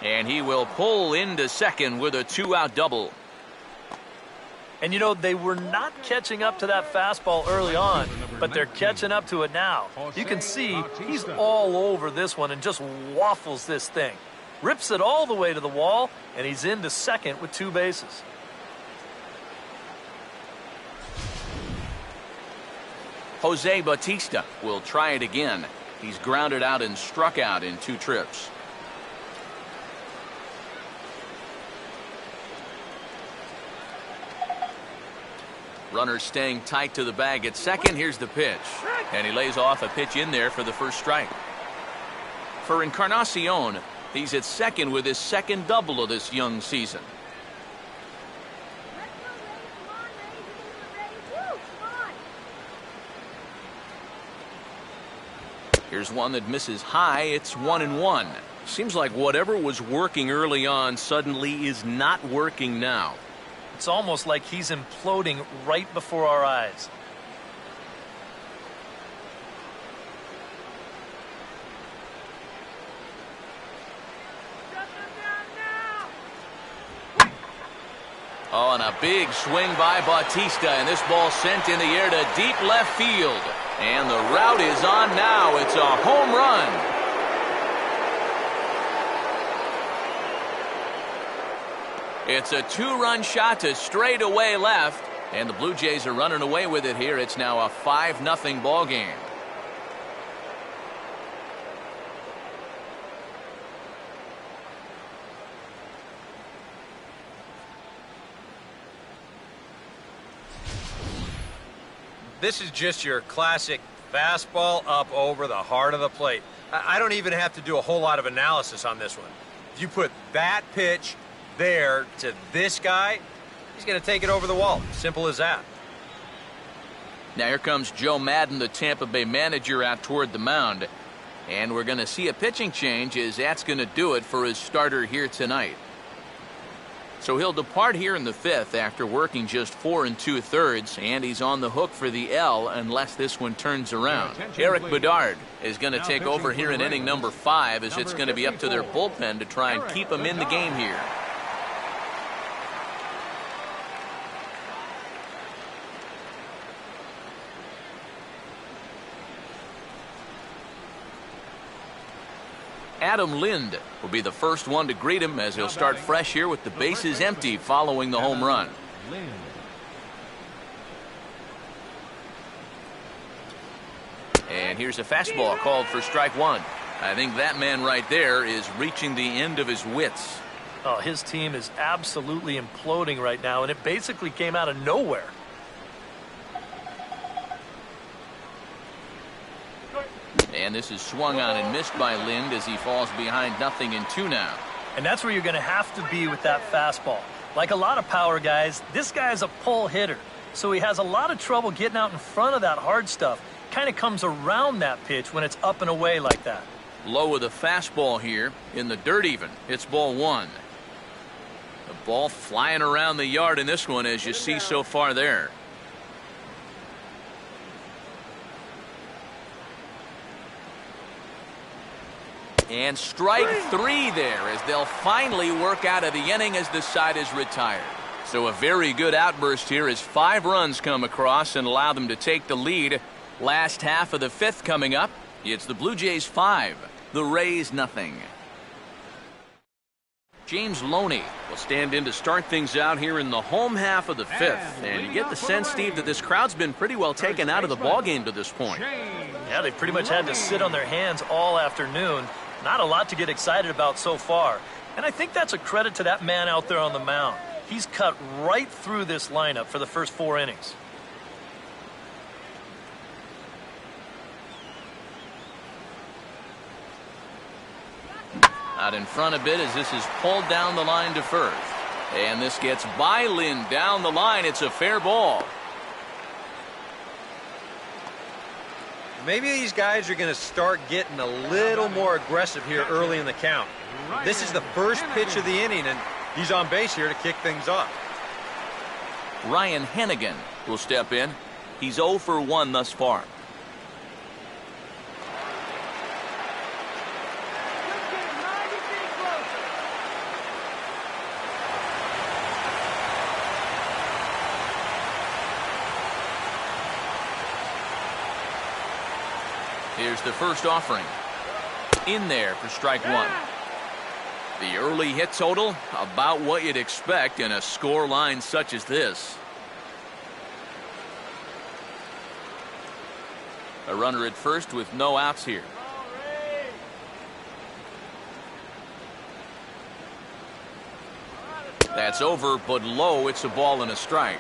And he will pull into second with a 2-out double. And you know, they were not catching up to that fastball early on, but they're catching up to it now. You can see he's all over this one and just waffles this thing. Rips it all the way to the wall, and he's into second with 2 bases. Jose Bautista will try it again. He's grounded out and struck out in 2 trips. Runner staying tight to the bag at second. Here's the pitch. And he lays off a pitch in there for the first strike. For Encarnacion, he's at second with his second double of this young season. Here's one that misses high. It's 1-1. Seems like whatever was working early on suddenly is not working now. It's almost like he's imploding right before our eyes. Oh, and a big swing by Bautista, and this ball sent in the air to deep left field. And the route is on now. It's a home run. It's a 2-run shot to straightaway left, and the Blue Jays are running away with it here. It's now a 5-0 ball game. This is just your classic fastball up over the heart of the plate. I don't even have to do a whole lot of analysis on this one. If you put that pitch there to this guy, he's going to take it over the wall. Simple as that. Now here comes Joe Madden, the Tampa Bay manager, out toward the mound. And we're going to see a pitching change, as that's going to do it for his starter here tonight. So he'll depart here in the 5th after working just 4 2/3, and he's on the hook for the L unless this one turns around. Eric Bedard is going to take over here in inning number 5, as it's going to be up to their bullpen to try and keep him in the game here. Adam Lind will be the first one to greet him, as he'll start fresh here with the bases empty following the home run. And here's a fastball called for strike 1. I think that man right there is reaching the end of his wits. Oh, his team is absolutely imploding right now, and it basically came out of nowhere. And this is swung on and missed by Lind as he falls behind 0-2 now. And that's where you're going to have to be with that fastball. Like a lot of power guys, this guy's a pull hitter. So he has a lot of trouble getting out in front of that hard stuff. Kind of comes around that pitch when it's up and away like that. Low with a fastball here in the dirt even. It's ball 1. The ball flying around the yard in this one, as you see so far there. And strike 3 there, as they'll finally work out of the inning as the side is retired. So a very good outburst here as 5 runs come across and allow them to take the lead. Last half of the 5th coming up. It's the Blue Jays 5, the Rays 0. James Loney will stand in to start things out here in the home half of the 5th. And you get the sense, Steve, that this crowd's been pretty well taken out of the ballgame to this point. Yeah, they pretty much had to sit on their hands all afternoon. Not a lot to get excited about so far. And I think that's a credit to that man out there on the mound. He's cut right through this lineup for the first 4 innings. Out in front a bit as this is pulled down the line to first. And this gets by Lind down the line. It's a fair ball. Maybe these guys are going to start getting a little more aggressive here early in the count. This is the first pitch of the inning, and he's on base here to kick things off. Ryan Hanigan will step in. He's 0 for 1 thus far. Here's the first offering. In there for strike 1. The early hit total, about what you'd expect in a score line such as this. A runner at first with no outs here. That's over, but low. It's a ball and a strike.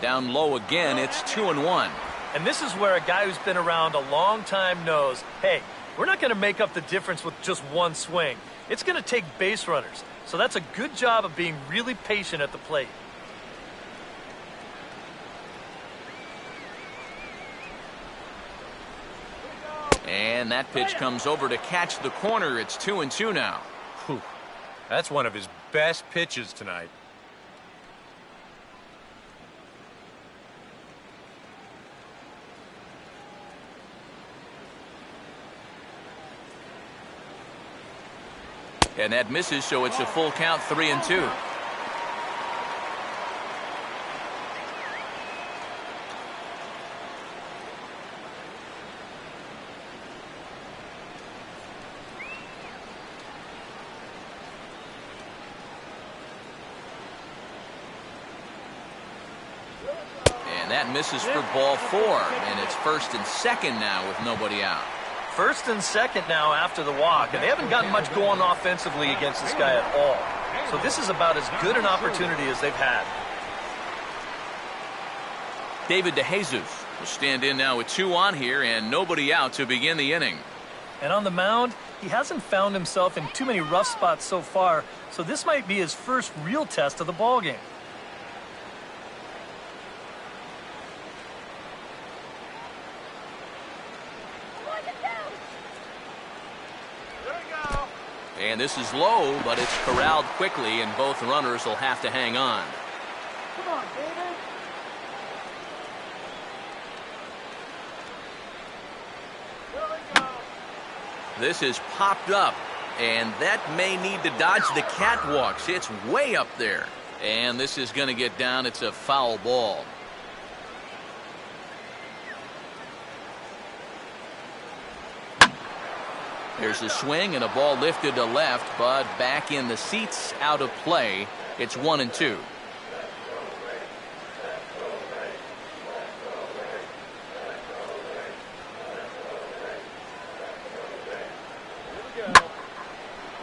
Down low again, it's 2-1. And this is where a guy who's been around a long time knows, hey, we're not going to make up the difference with just one swing. It's going to take base runners. So that's a good job of being really patient at the plate. And that pitch comes over to catch the corner. It's 2-2 now. Whew. That's one of his best pitches tonight. And that misses, so it's a full count, 3-2. And That misses for ball 4, and it's 1st and 2nd now with nobody out. 1st and 2nd now after the walk, and they haven't gotten much going offensively against this guy at all. So this is about as good an opportunity as they've had. DeJesus will stand in now with 2 on here and nobody out to begin the inning. And on the mound, he hasn't found himself in too many rough spots so far, so this might be his first real test of the ballgame. And this is low, but it's corralled quickly, and both runners will have to hang on. Come on, David. This is popped up, and that may need to dodge the catwalks. It's way up there. And this is going to get down. It's a foul ball. There's a swing and a ball lifted to left, but back in the seats, out of play. It's 1-2.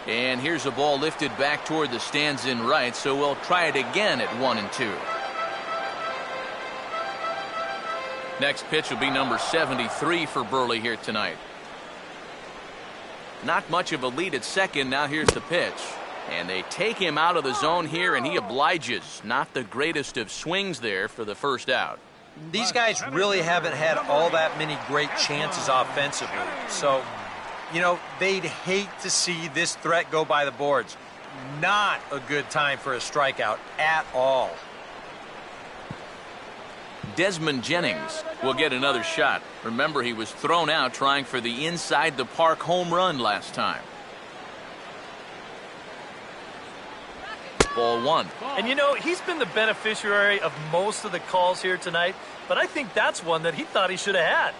And here's a ball lifted back toward the stands in right, so we'll try it again at 1-2. Next pitch will be number 73 for Burley here tonight. Not much of a lead at second. Now here's the pitch. And they take him out of the zone here, and he obliges. Not the greatest of swings there for the first out. These guys really haven't had all that many great chances offensively. So, you know, they'd hate to see this threat go by the boards. Not a good time for a strikeout at all. Desmond Jennings will get another shot. Remember, he was thrown out trying for the inside the park home run last time. Ball 1. And you know, he's been the beneficiary of most of the calls here tonight, but I think that's one that he thought he should have had.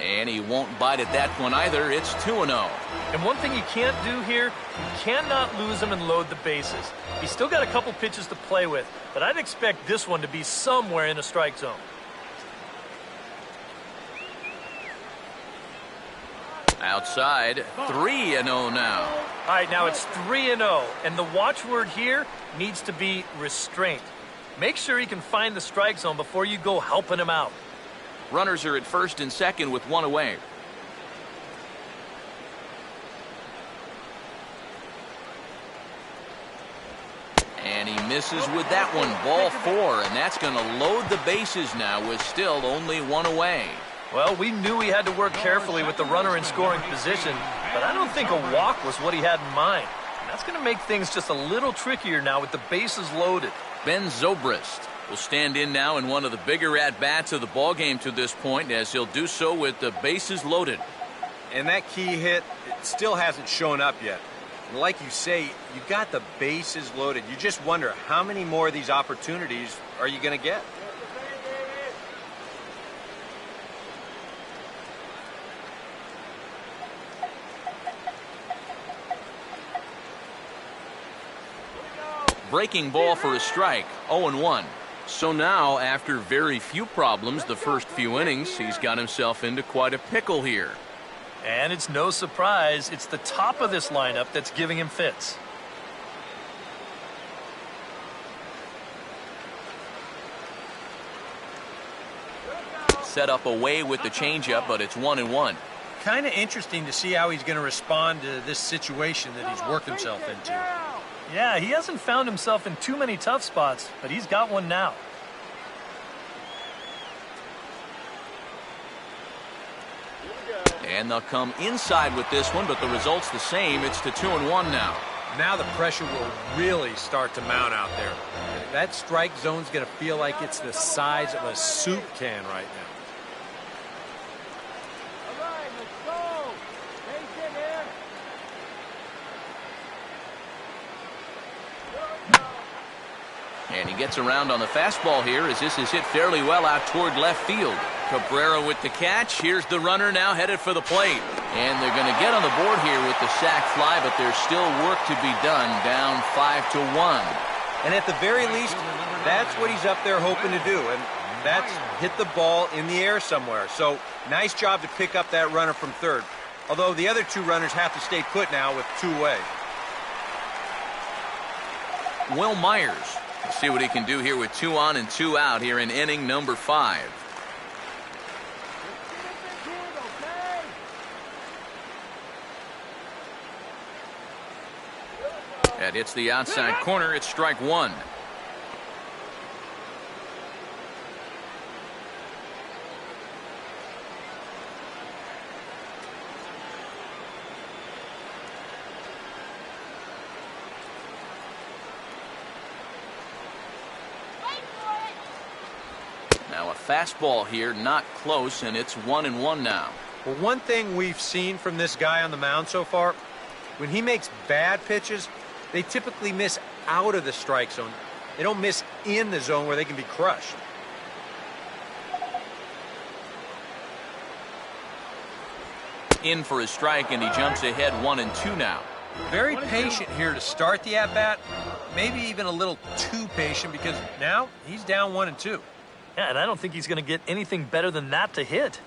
And he won't bite at that one either. It's 2-0. And one thing you can't do here, you cannot lose him and load the bases. He's still got a couple pitches to play with, but I'd expect this one to be somewhere in the strike zone. Outside, 3-0 now. All right, now it's 3-0, and the watchword here needs to be restraint. Make sure he can find the strike zone before you go helping him out. Runners are at 1st and 2nd with 1 away. And he misses with that one. Ball 4, and that's going to load the bases now with still only 1 away. Well, we knew he had to work carefully with the runner in scoring position, but I don't think a walk was what he had in mind. That's going to make things just a little trickier now with the bases loaded. Ben ZOBRIST will stand in now in one of the bigger at-bats of the ballgame to this point, as he'll do so with the bases loaded. And that key hit, it still hasn't shown up yet. And like you say, you got the bases loaded. You just wonder how many more of these opportunities are you going to get? Breaking ball for a strike, 0-1. So now, after very few problems the first few innings, he's got himself into quite a pickle here. And it's no surprise, it's the top of this lineup that's giving him fits. Set up away with the changeup, but it's 1-1. Kind of interesting to see how he's going to respond to this situation that he's worked himself into. Yeah, he hasn't found himself in too many tough spots, but he's got one now. And they'll come inside with this one, but the result's the same. It's to 2-1 now. Now the pressure will really start to mount out there. That strike zone's going to feel like it's the size of a soup can right now. And he gets around on the fastball here as this is hit fairly well out toward left field. Cabrera with the catch. Here's the runner now headed for the plate. And they're going to get on the board here with the sac fly, but there's still work to be done, down 5-1. And at the very least, that's what he's up there hoping to do. And that's hit the ball in the air somewhere. So nice job to pick up that runner from third. Although the other two runners have to stay put now with two away. Will Myers. Let's see what he can do here with 2 on and 2 out here in inning number 5. That hits the outside corner. It's strike 1. Now a fastball here, not close, and it's 1-1 now. Well, one thing we've seen from this guy on the mound so far, when he makes bad pitches, they typically miss out of the strike zone. They don't miss in the zone where they can be crushed. In for his strike, and he jumps ahead 1-2 now. Very patient here to start the at-bat. Maybe even a little too patient because now he's down 1-2. Yeah, and I don't think he's going to get anything better than that to hit.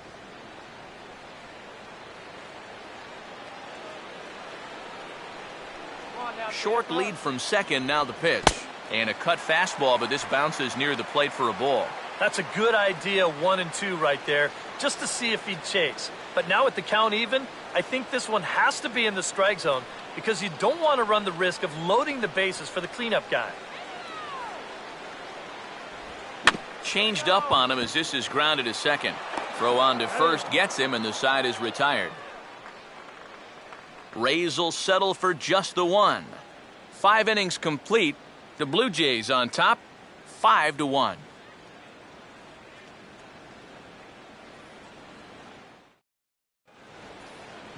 Short lead from second, now the pitch. And a cut fastball, but this bounces near the plate for a ball. That's a good idea, 1-2 right there, just to see if he'd chase. But now with the count even, I think this one has to be in the strike zone because you don't want to run the risk of loading the bases for the cleanup guy. Changed up on him as this is grounded to second. Throw on to first gets him, and the side is retired. Rays will settle for just the 1. 5 innings complete. The Blue Jays on top, 5-1.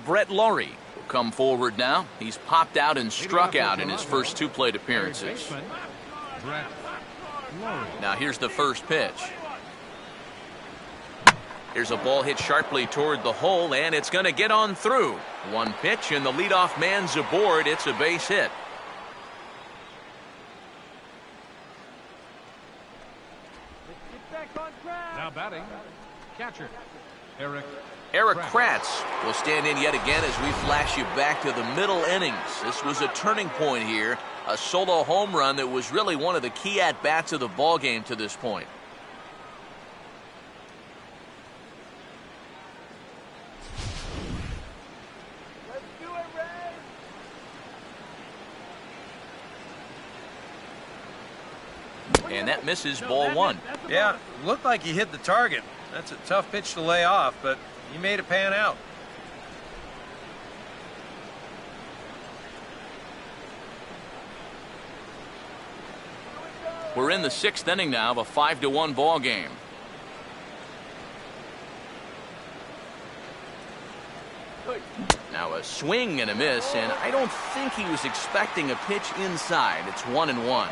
Brett Laurie will come forward now. He's popped out and struck out in his first 2 plate appearances. Now here's the first pitch. Here's a ball hit sharply toward the hole, and it's going to get on through. 1 pitch, and the leadoff man's aboard. It's a base hit. Now batting, catcher, Eric Kratz will stand in yet again as we flash you back to the middle innings. This was a turning point here, a solo home run that was really one of the key at-bats of the ball game to this point. Let's do it, Ray! And that misses ball 1. Yeah, looked like he hit the target. That's a tough pitch to lay off, but he made it pan out. We're in the 6th inning now of a 5-1 ball game. Now a swing and a miss, and I don't think he was expecting a pitch inside. It's 1-1.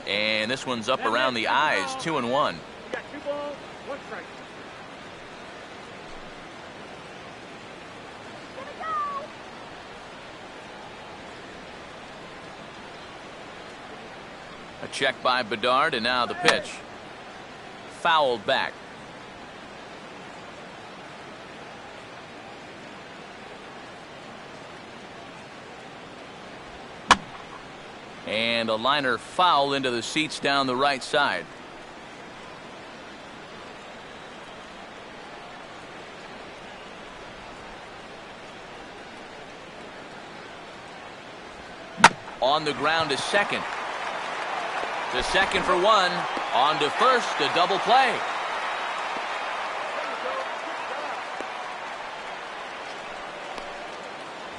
And this one's up around the eyes, 2-1. You got 2 balls, 1 strike. A check by Bedard, and now the pitch. Fouled back. And a liner foul into the seats down the right side. On the ground to second. To second for 1. On to first, a double play.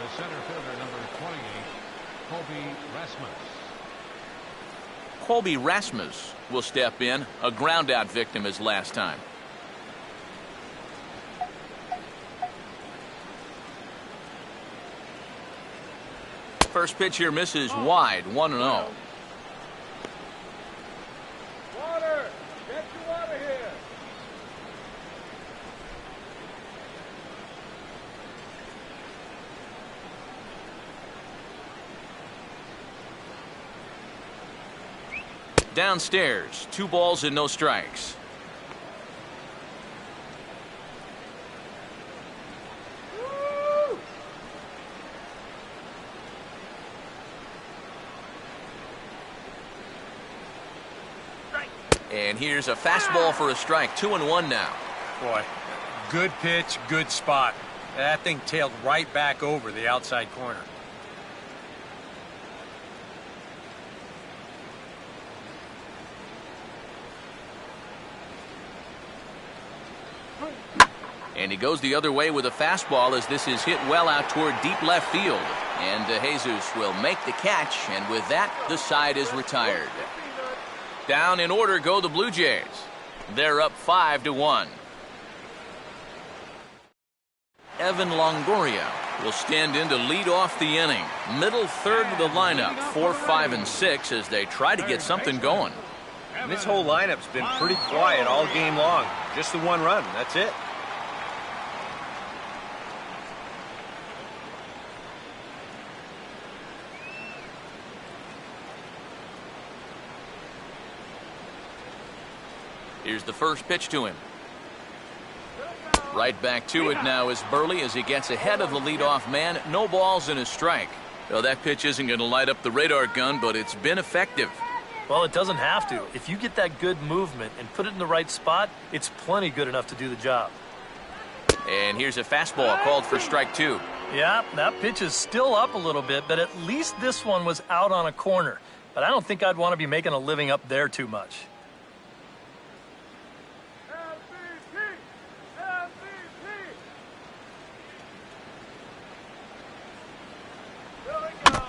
The center fielder, number 28, Colby Rasmus. Colby Rasmus will step in, a ground out victim as last time. First pitch here misses wide, 1-0. Water! Get your water here! Downstairs, 2 balls and no strikes. And here's a fastball for a strike, 2-1 now. Boy, good pitch, good spot. That thing tailed right back over the outside corner. And he goes the other way with a fastball as this is hit well out toward deep left field. And DeJesus will make the catch, and with that, the side is retired. Down in order go the Blue Jays. They're up 5-1. Evan Longoria will stand in to lead off the inning. Middle third of the lineup, 4, 5, and 6 as they try to get something going. And this whole lineup's been pretty quiet all game long. Just the 1 run, that's it. Here's the first pitch to him. Right back to it now is Burley as he gets ahead of the leadoff man. No balls and a strike. Well, that pitch isn't going to light up the radar gun, but it's been effective. Well, it doesn't have to. If you get that good movement and put it in the right spot, it's plenty good enough to do the job. And here's a fastball called for strike 2. Yeah, that pitch is still up a little bit, but at least this one was out on a corner. But I don't think I'd want to be making a living up there too much.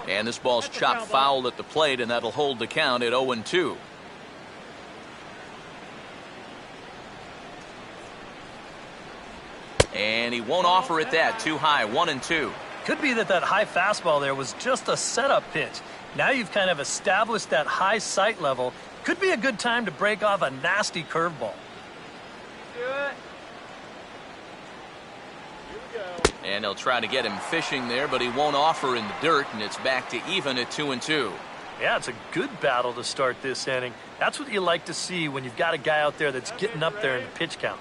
And this ball's chopped foul at the plate, and that'll hold the count at 0-2. And he won't offer it that. Too high, 1-2. Could be that high fastball there was just a setup pitch. Now you've kind of established that high sight level. Could be a good time to break off a nasty curveball. And they'll try to get him fishing there, but he won't offer in the dirt, and it's back to even at 2-2. Yeah, it's a good battle to start this inning. That's what you like to see when you've got a guy out there that's getting up there in the pitch count.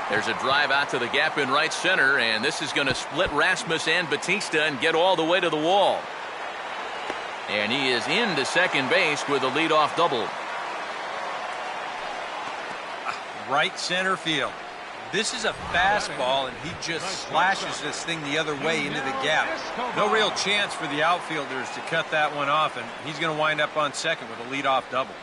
There's a drive out to the gap in right center, and this is going to split Rasmus and Batista and get all the way to the wall. And he is into second base with a leadoff double. Right center field. This is a fastball, and he just slashes this thing the other way into the gap. No real chance for the outfielders to cut that one off, and he's going to wind up on second with a leadoff double.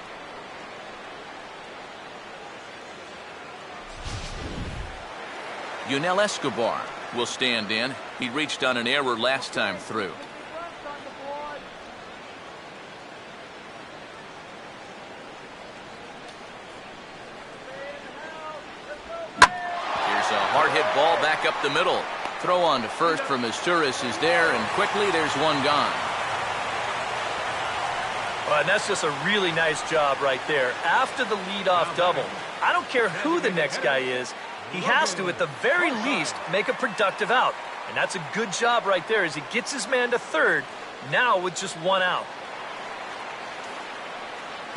YUNEL Escobar will stand in. He reached on an error last time through. Here's a hard hit ball back up the middle. Throw on to first from Asturis is there, and quickly there's one gone. Well, and that's just a really nice job right there. After the leadoff double, I don't care who the next guy is, he has to, at the very least, make a productive out. And that's a good job right there as he gets his man to third, now with just one out.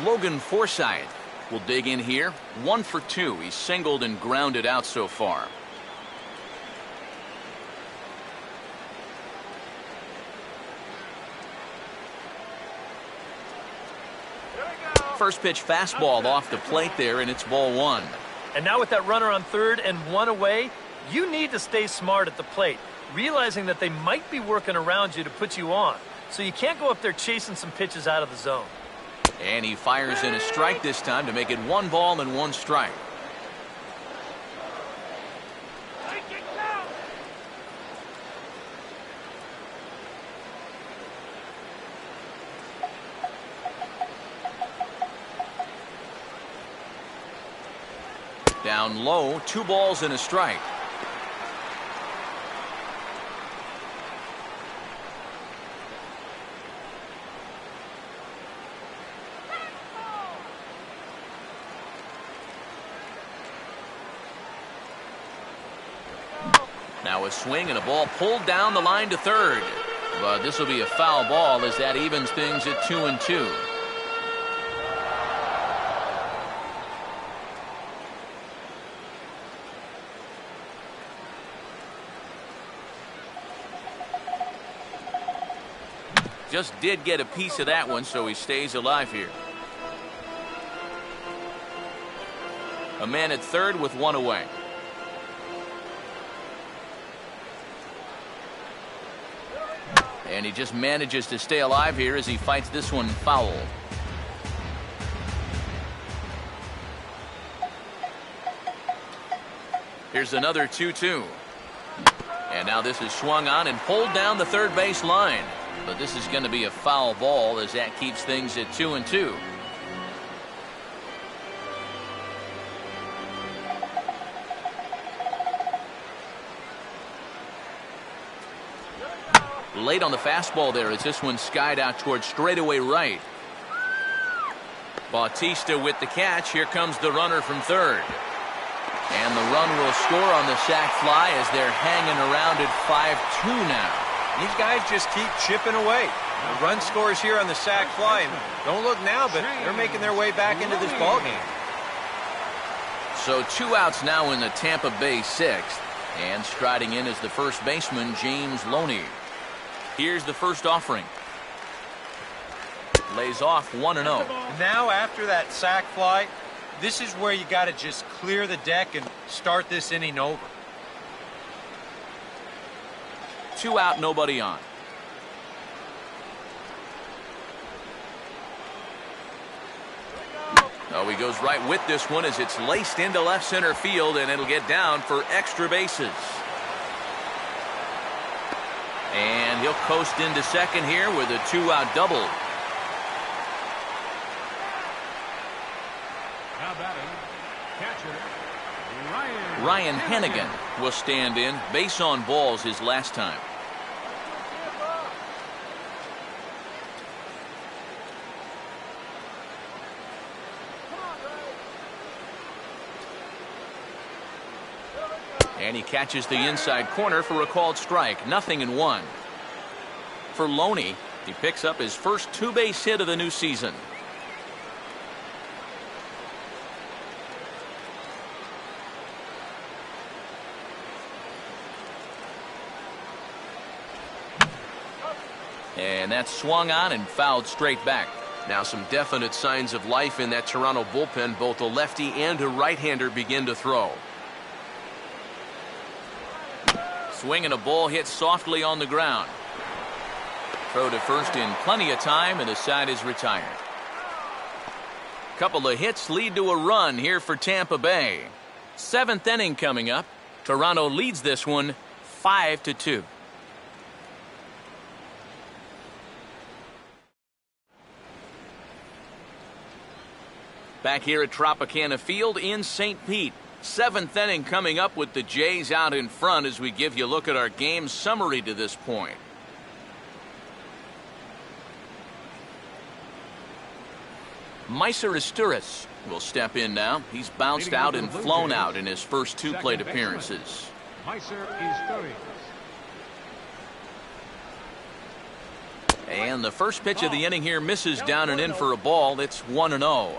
Logan Forsythe will dig in here. 1 for 2. He's singled and grounded out so far. First pitch fastball off the plate there, and it's ball 1. And now with that runner on third and one away, you need to stay smart at the plate, realizing that they might be working around you to put you on. So you can't go up there chasing some pitches out of the zone. And he fires in a strike this time to make it 1 ball and 1 strike. Down low, 2 balls and a strike. Now a swing and a ball pulled down the line to third. But this will be a foul ball as that evens things at 2-2. Just did get a piece of that one, so he stays alive here. A man at third with 1 away. And he just manages to stay alive here as he fights this one foul. Here's another 2-2. And now this is swung on and pulled down the third base line. But this is going to be a foul ball as that keeps things at 2-2. Late on the fastball there as this one skied out towards straightaway right. Bautista with the catch. Here comes the runner from third. And the run will score on the sac fly as they're hanging around at 5-2 now. These guys just keep chipping away. The run scores here on the sac fly, and don't look now, but they're making their way back into this ball game. So 2 outs now in the Tampa Bay 6th, and striding in is the first baseman, James Loney. Here's the first offering. Lays off 1-0. Now after that sac fly, this is where you got to just clear the deck and start this inning over. 2 out, nobody on. Oh, he goes right with this one as it's laced into left center field, and it'll get down for extra bases. And he'll coast into second here with a 2-out double. Now batting, catcher, Ryan Hanigan will stand in. Base on balls his last time. And he catches the inside corner for a called strike. 0-1. For Loney, he picks up his first 2-base hit of the new season. And that's swung on and fouled straight back. Now some definite signs of life in that Toronto bullpen. Both a lefty and a right-hander begin to throw. Swing and a ball hit softly on the ground. Throw to first in plenty of time, and the side is retired. Couple of hits lead to a run here for Tampa Bay. 7th inning coming up. Toronto leads this one 5-2. Back here at Tropicana Field in St. Pete. 7th inning coming up with the Jays out in front as we give you a look at our game summary to this point. Meiser Asturias will step in now. He's bounced out and flown out in his first 2 plate appearances. And the first pitch of the inning here misses down and in for a ball. It's 1-0.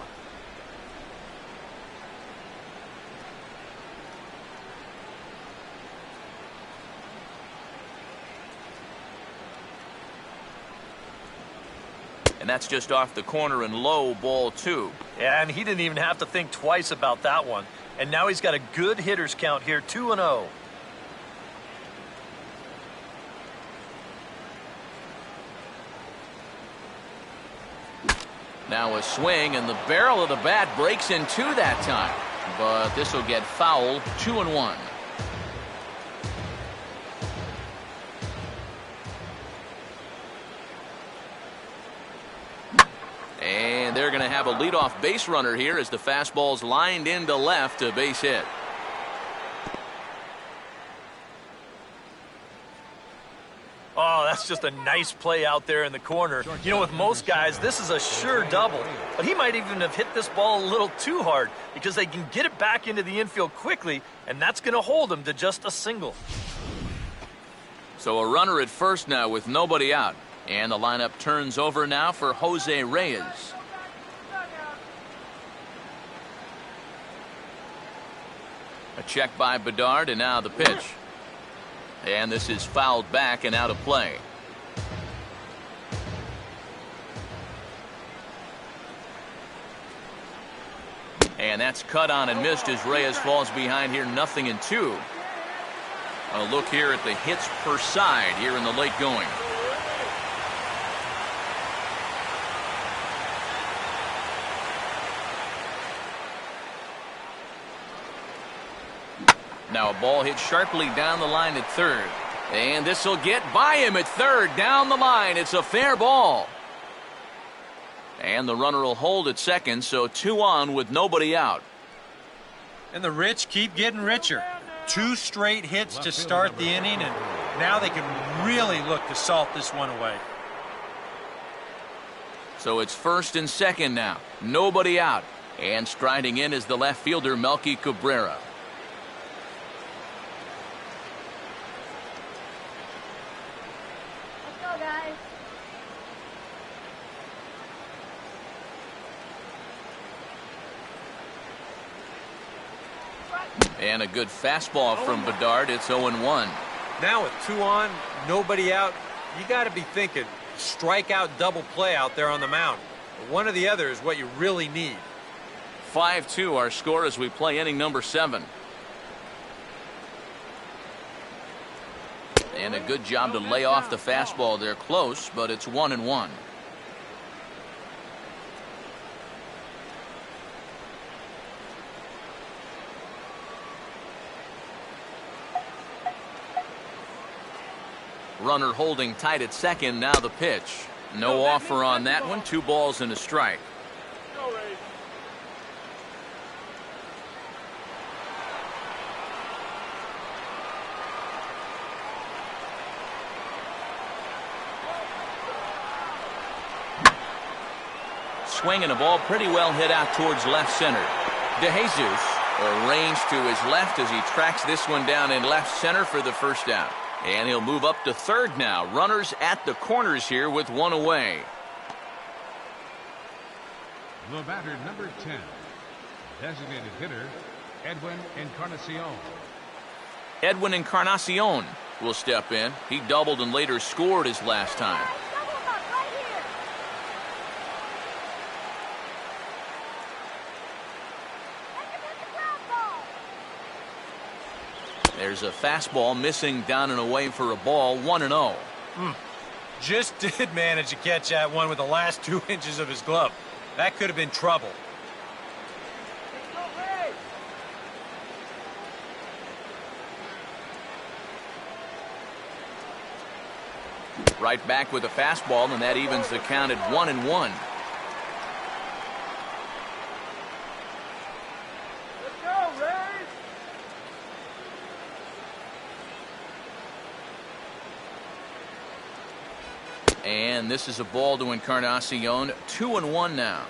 And that's just off the corner and low, ball 2. Yeah, and he didn't even have to think twice about that one. And now he's got a good hitters count here, 2-0. Now a swing, and the barrel of the bat breaks in 2 that time. But this will get fouled, 2-1. And they're going to have a leadoff base runner here as the fastball's lined into left, a base hit. Oh, that's just a nice play out there in the corner. You know, with most guys, this is a sure double. But he might even have hit this ball a little too hard because they can get it back into the infield quickly, and that's going to hold him to just a single. So a runner at first now with nobody out. And the lineup turns over now for Jose Reyes. A check by Bedard, and now the pitch. And this is fouled back and out of play. And that's cut on and missed as Reyes falls behind here, 0-2. A look here at the hits per side here in the late going. Now a ball hit sharply down the line at third. And this will get by him at third. Down the line. It's a fair ball. And the runner will hold at second, so 2 on with nobody out. And the rich keep getting richer. 2 straight hits to start the inning, and now they can really look to salt this one away. So it's first and second now. Nobody out. And striding in is the left fielder, Melky Cabrera. And a good fastball from Bedard. It's 0-1. Now with 2 on, nobody out, you got to be thinking strikeout double play out there on the mound. One or the other is what you really need. 5-2 our score as we play inning number 7. And a good job to lay off the fastball there close, but it's 1-1. Runner holding tight at second. Now the pitch. No offer on that one. 2 balls and a strike. Swinging a ball pretty well hit out towards left center. DeJesus arranged to his left as he tracks this one down in left center for the first out. And he'll move up to third now. Runners at the corners here with 1 away. The batter, number 10, designated hitter, EDWIN Encarnacion. EDWIN Encarnacion will step in. He doubled and later scored his last time. There's a fastball missing down and away for a ball. 1-0. Just did manage to catch that one with the last 2 inches of his glove. That could have been trouble. Right back with a fastball, and that evens the count at 1-1. And this is a ball to Encarnacion. 2-1 now.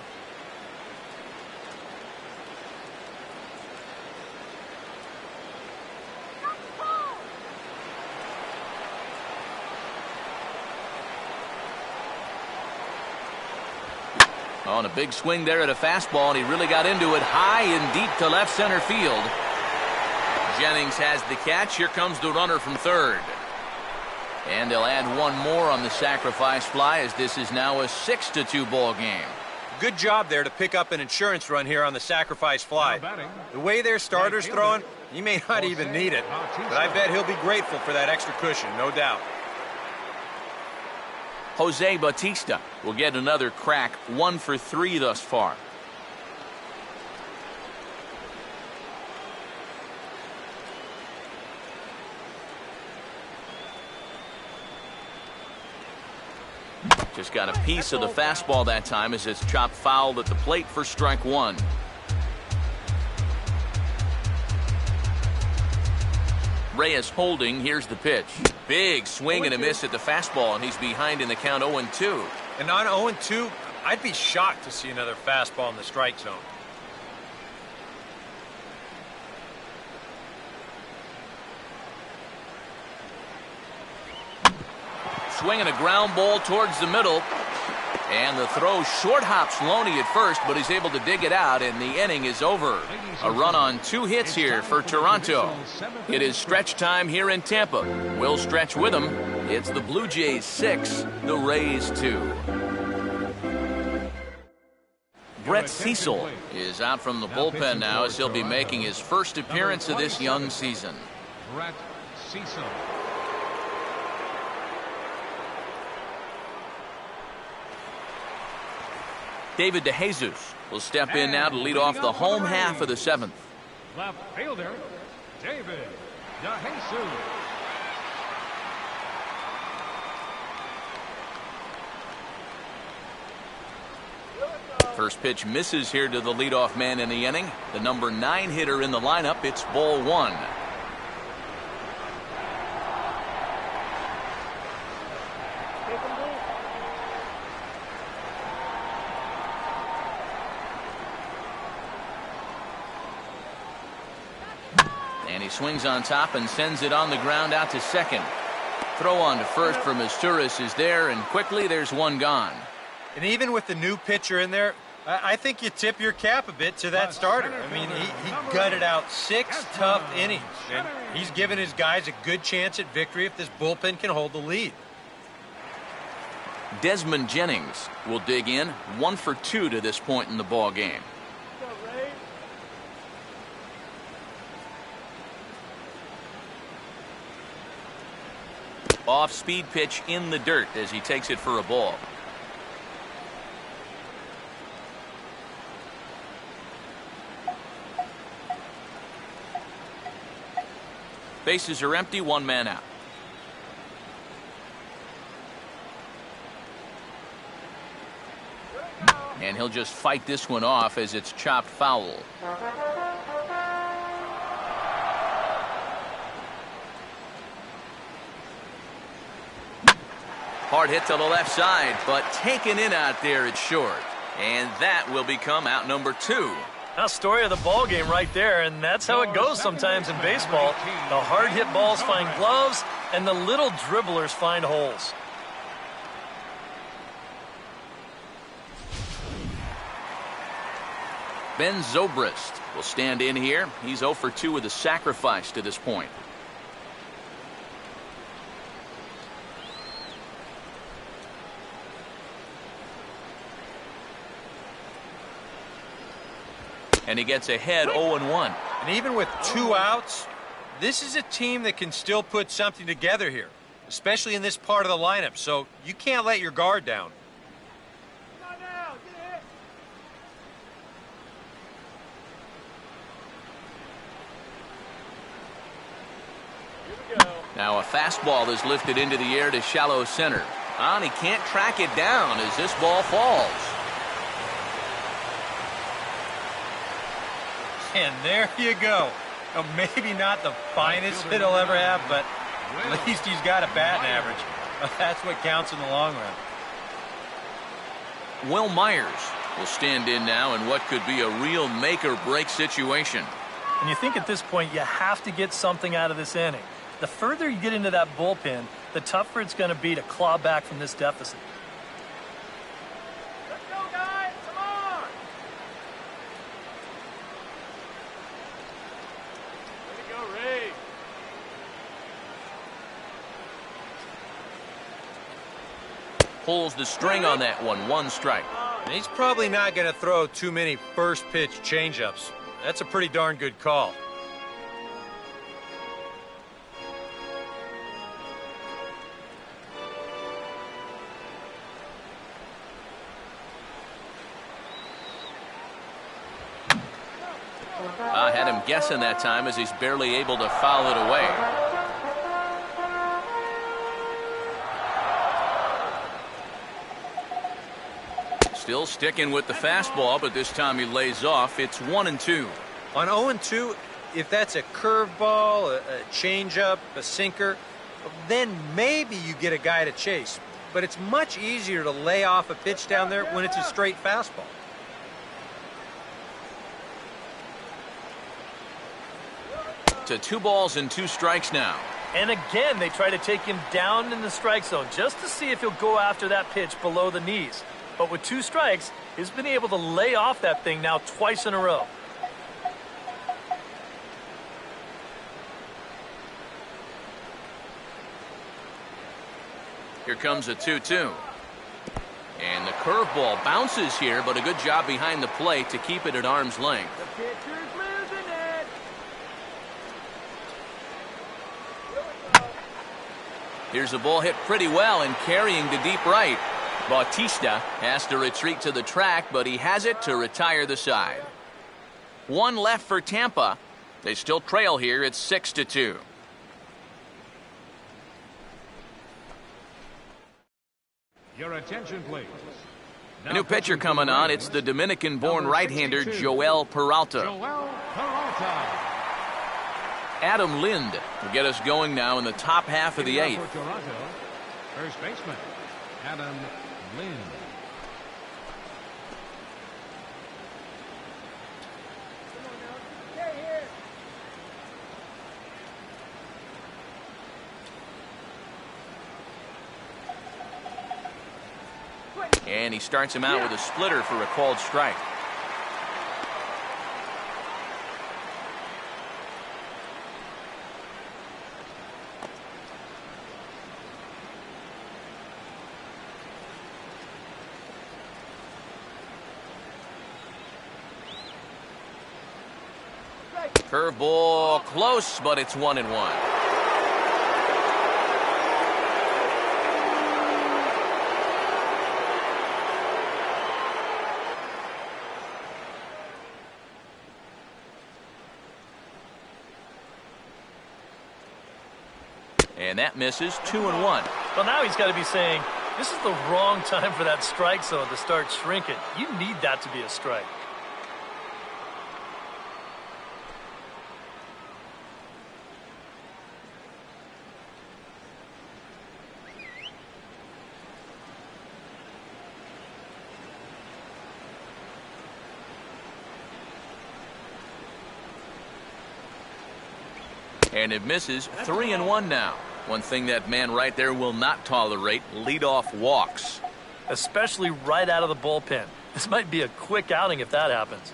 On a big swing there at a fastball, and he really got into it high and deep to left center field. Jennings has the catch. Here comes the runner from third. And they'll add 1 more on the sacrifice fly as this is now a 6-2 ball game. Good job there to pick up an insurance run here on the sacrifice fly. The way their starter's throwing, he may not even need it. But I bet he'll be grateful for that extra cushion, no doubt. Jose Bautista will get another crack. 1 for 3 thus far. Just got a piece of the fastball that time as it's chopped foul at the plate for strike one. Reyes holding. Here's the pitch. Big swing and a miss at the fastball, and he's behind in the count 0-2. And on 0-2, I'd be shocked to see another fastball in the strike zone. Swinging a ground ball towards the middle. And the throw short hops Loney at first, but he's able to dig it out, and the inning is over. A run on 2 hits here for Toronto. It is stretch time here in Tampa. We'll stretch with them. It's the Blue Jays 6, the Rays 2. Brett Cecil is out from the bullpen now as he'll be making his first appearance of this young season. Brett Cecil. David DeJesus will step in now to lead off the home half of the 7th. Left fielder, David DeJesus. First pitch misses here to the leadoff man in the inning. The number 9 hitter in the lineup. It's ball 1. And he swings on top and sends it on the ground out to second. Throw on to first for Misturis is there, and quickly there's one gone. And even with the new pitcher in there, I think you tip your cap a bit to that starter. I mean, he gutted out 6 tough innings, and he's given his guys a good chance at victory if this bullpen can hold the lead. Desmond Jennings will dig in, 1 for 2 to this point in the ball game. Off-speed pitch in the dirt as he takes it for a ball. Bases are empty, 1 man out. And he'll just fight this one off as it's chopped foul. Hard hit to the left side, but taken in out there, it's short. And that will become out number 2. Now, story of the ball game right there, and that's how it goes sometimes in baseball. The hard hit balls find gloves, and the little dribblers find holes. Ben Zobrist will stand in here. He's 0 for 2 with a sacrifice to this point. And he gets ahead 0-1. And even with 2 outs, this is a team that can still put something together here, especially in this part of the lineup. So you can't let your guard down. Now a fastball is lifted into the air to shallow center. And he can't track it down as this ball falls. And there you go. Now, maybe not the finest hit he'll ever have, but at least he's got a batting average. That's what counts in the long run. Will Myers will stand in now in what could be a real make-or-break situation. And you think at this point you have to get something out of this inning. The further you get into that bullpen, the tougher it's going to be to claw back from this deficit. Let's go, guys. Come on. Way to go, Ray. Pulls the string on that one. 1 strike. And he's probably not going to throw too many first-pitch changeups. That's a pretty darn good call. I had him guessing that time as he's barely able to foul it away. Still sticking with the fastball, but this time he lays off. It's 1-2. On 0-2, if that's a curveball, a changeup, a sinker, then maybe you get a guy to chase. But it's much easier to lay off a pitch down there when it's a straight fastball. To 2 balls and 2 strikes now. And again, they try to take him down in the strike zone just to see if he'll go after that pitch below the knees. But with 2 strikes, he's been able to lay off that thing now twice in a row. Here comes a 2-2. And the curveball bounces here, but a good job behind the plate to keep it at arm's length. The pitcher's losing it. Here's a ball hit pretty well and carrying to deep right. Bautista has to retreat to the track, but he has it to retire the side. 1 left for Tampa. They still trail here. It's 6-2. Your attention, please. A new pitcher coming on. It's the Dominican-born right-hander Joel Peralta. Joel Peralta. Adam Lind will get us going now in the top half of the 8th. For Toronto, first baseman, Adam Lind. And he starts him out with a splitter for a called strike. Curveball close, but it's 1-1. And that misses. 2-1. Well, now he's got to be saying, this is the wrong time for that strike zone to start shrinking. You need that to be a strike. And it misses. 3-1 now. One thing that man right there will not tolerate, leadoff walks. Especially right out of the bullpen. This might be a quick outing if that happens.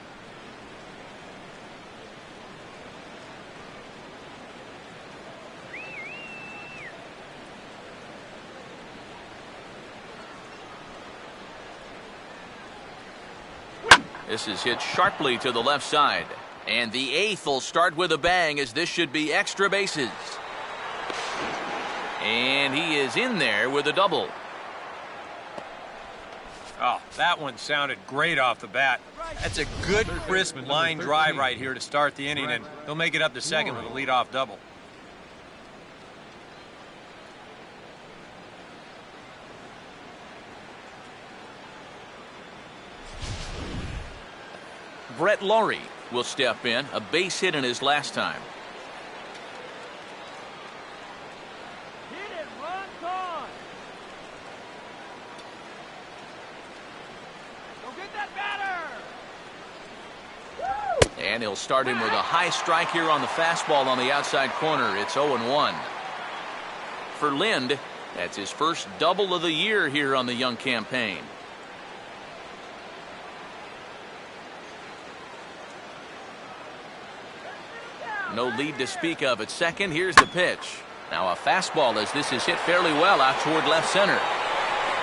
This is hit sharply to the left side. And the 8th will start with a bang, as this should be extra bases. And he is in there with a double. Oh, that one sounded great off the bat. That's a good, crisp line drive right here to start the inning, and he'll make it up to second with a leadoff double. Brett Laurie will step in, a base hit in his last time. Hit it, run, gone. Go get that batter. And he'll start him with a high strike here on the fastball on the outside corner. It's 0-1. For Lind, that's his first double of the year here on the young campaign. No lead to speak of at second. Here's the pitch. Now a fastball, as this is hit fairly well out toward left center.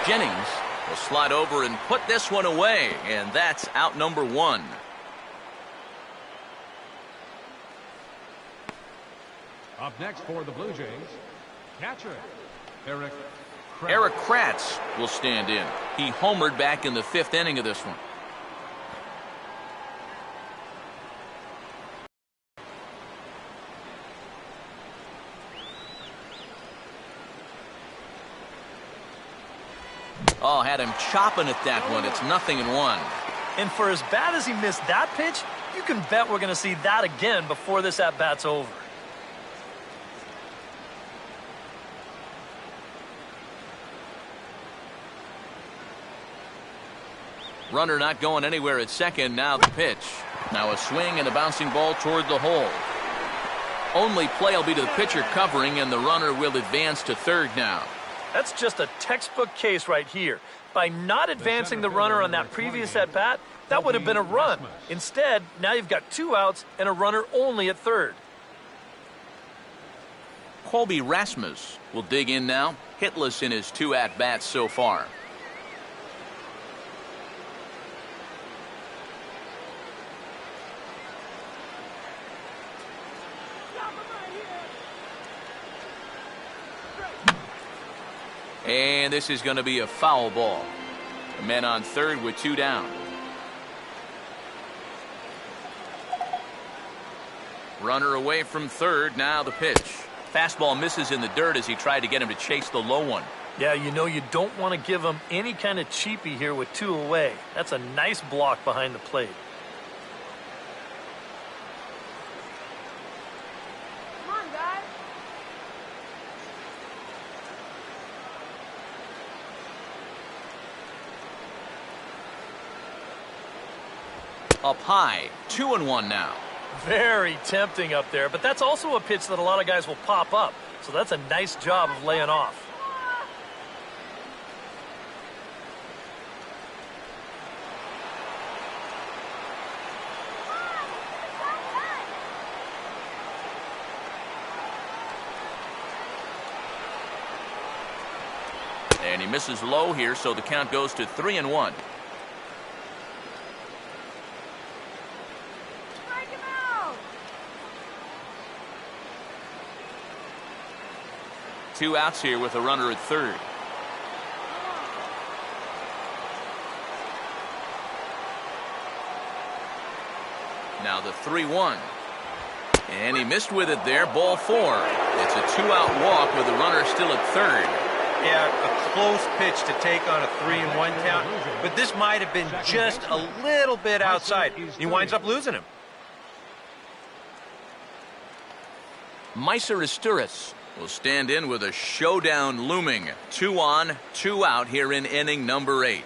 Jennings will slide over and put this one away, and that's out number 1. Up next for the Blue Jays, catcher Eric Kratz. Eric Kratz will stand in. He homered back in the 5th inning of this one. Oh, had him chopping at that one. It's 0-1. And for as bad as he missed that pitch, you can bet we're going to see that again before this at-bat's over. Runner not going anywhere at second. Now the pitch. Now a swing and a bouncing ball toward the hole. Only play will be to the pitcher covering, and the runner will advance to third now. That's just a textbook case right here. By not advancing the runner on that previous at-bat, that would have been a run. Instead, now you've got 2 outs and a runner only at third. Colby Rasmus will dig in now, hitless in his 2 at-bats so far. And this is going to be a foul ball. The men on third with 2 down. Runner away from third. Now the pitch. Fastball misses in the dirt as he tried to get him to chase the low one. Yeah, you know you don't want to give him any kind of cheapie here with 2 away. That's a nice block behind the plate. Come on, guys. Up high. 2-1 now. Very tempting up there, but that's also a pitch that a lot of guys will pop up. So that's a nice job of laying off. And he misses low here, so the count goes to 3-1. Strike him out. 2 outs here with a runner at third. Now the 3-1. And he missed with it there. Ball 4. It's a 2-out walk with the runner still at third. Yeah, a close pitch to take on a 3-1 count, but this might have been just a little bit outside. He winds up losing him. Meiser Isturis will stand in with a showdown looming. 2 on, 2 out here in inning number 8.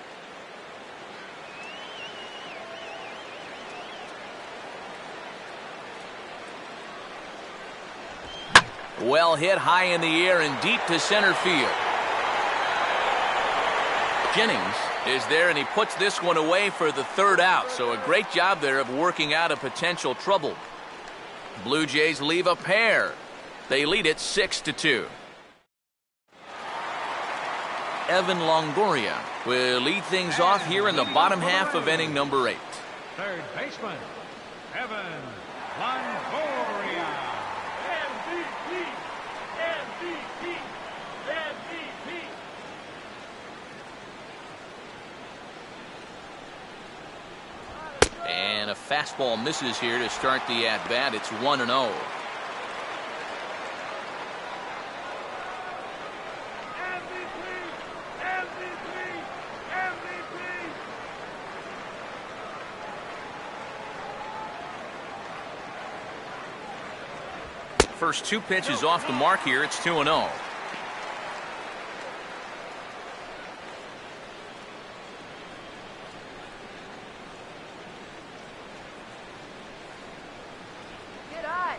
Well hit high in the air and deep to center field. Jennings is there, and he puts this one away for the 3rd out. So a great job there of working out a potential trouble. Blue Jays leave a pair. They lead it 6-2. Evan Longoria will lead things off here in the bottom half of inning number 8. Third baseman, Evan Longoria. MVP. MVP. MVP. And a fastball misses here to start the at-bat. It's 1-0. First 2 pitches off the mark here. It's 2-0. Get eyes.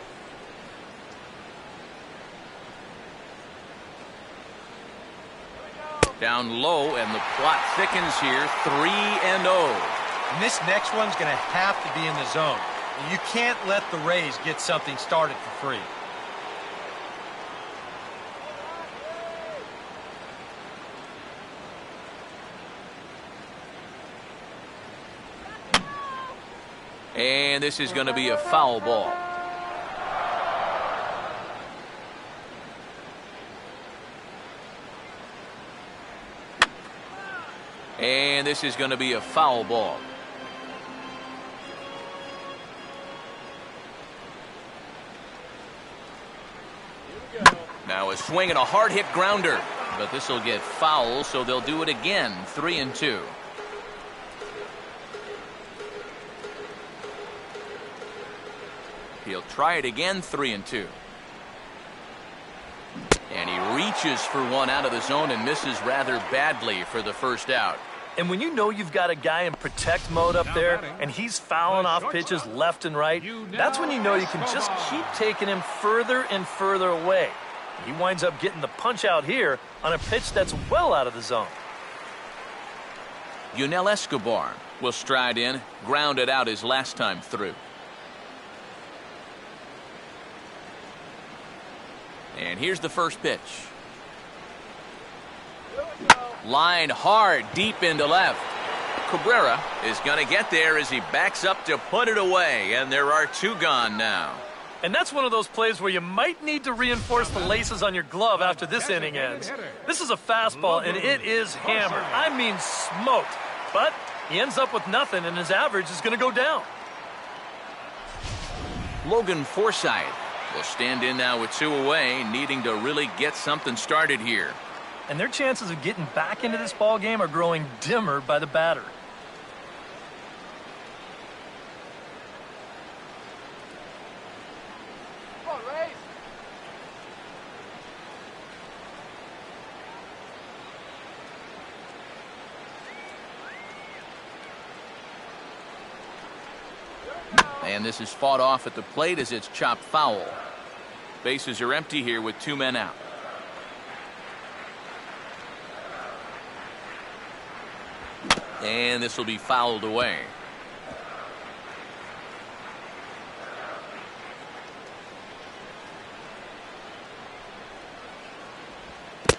Down low, and the plot thickens here. 3-0. And this next one's going to have to be in the zone. You can't let the Rays get something started for free. And this is going to be a foul ball. And this is going to be a foul ball. Now a swing and a hard hit grounder. But this will get foul, so they'll do it again. 3-2. He'll try it again. 3-2. And he reaches for one out of the zone and misses rather badly for the first out. And when you know you've got a guy in protect mode up there and he's fouling off pitches left and right, that's when you know you can just keep taking him further and further away. He winds up getting the punch out here on a pitch that's well out of the zone. YUNEL ESCOBAR will stride in, grounded out his last time through. And here's the first pitch. Line hard, deep into left. Cabrera is going to get there as he backs up to put it away, and there are two gone now. And that's one of those plays where you might need to reinforce the laces on your glove after this inning ends. This is a fastball, and it is hammered. I mean smoked. But he ends up with nothing, and his average is going to go down. Logan Forsythe will stand in now with two away, needing to really get something started here. And their chances of getting back into this ball game are growing dimmer by the batter. Come on, Reyes. And this is fought off at the plate as it's chopped foul. Bases are empty here with two men out. And this will be fouled away.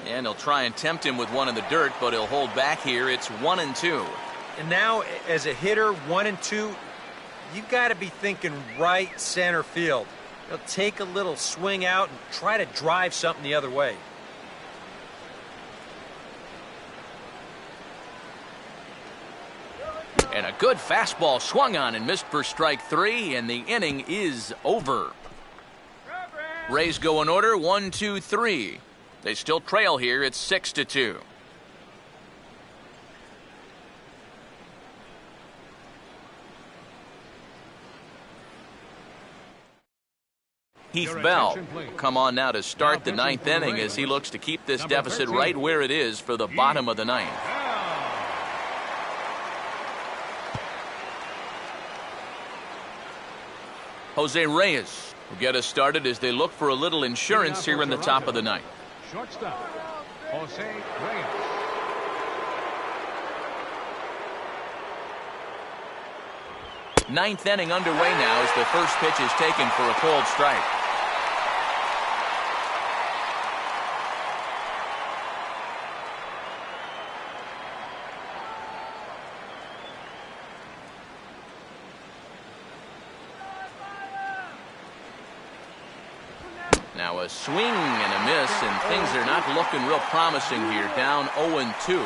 And he'll try and tempt him with one in the dirt, but he'll hold back here. It's 1-2. And now, as a hitter, 1-2, you've got to be thinking right center field. He'll take a little swing out and try to drive something the other way. And a good fastball swung on and missed for strike three, and the inning is over. Rays go in order, 1, 2, 3. They still trail here. It's 6-2. Heath Bell will come on now to start the ninth inning as he looks to keep this deficit right where it is for the bottom of the ninth. Jose Reyes will get us started as they look for a little insurance here in the top of the ninth. Shortstop, Jose Reyes. Ninth inning underway now as the first pitch is taken for a cold strike. Now a swing and a miss, and things are not looking real promising here. Down 0-2.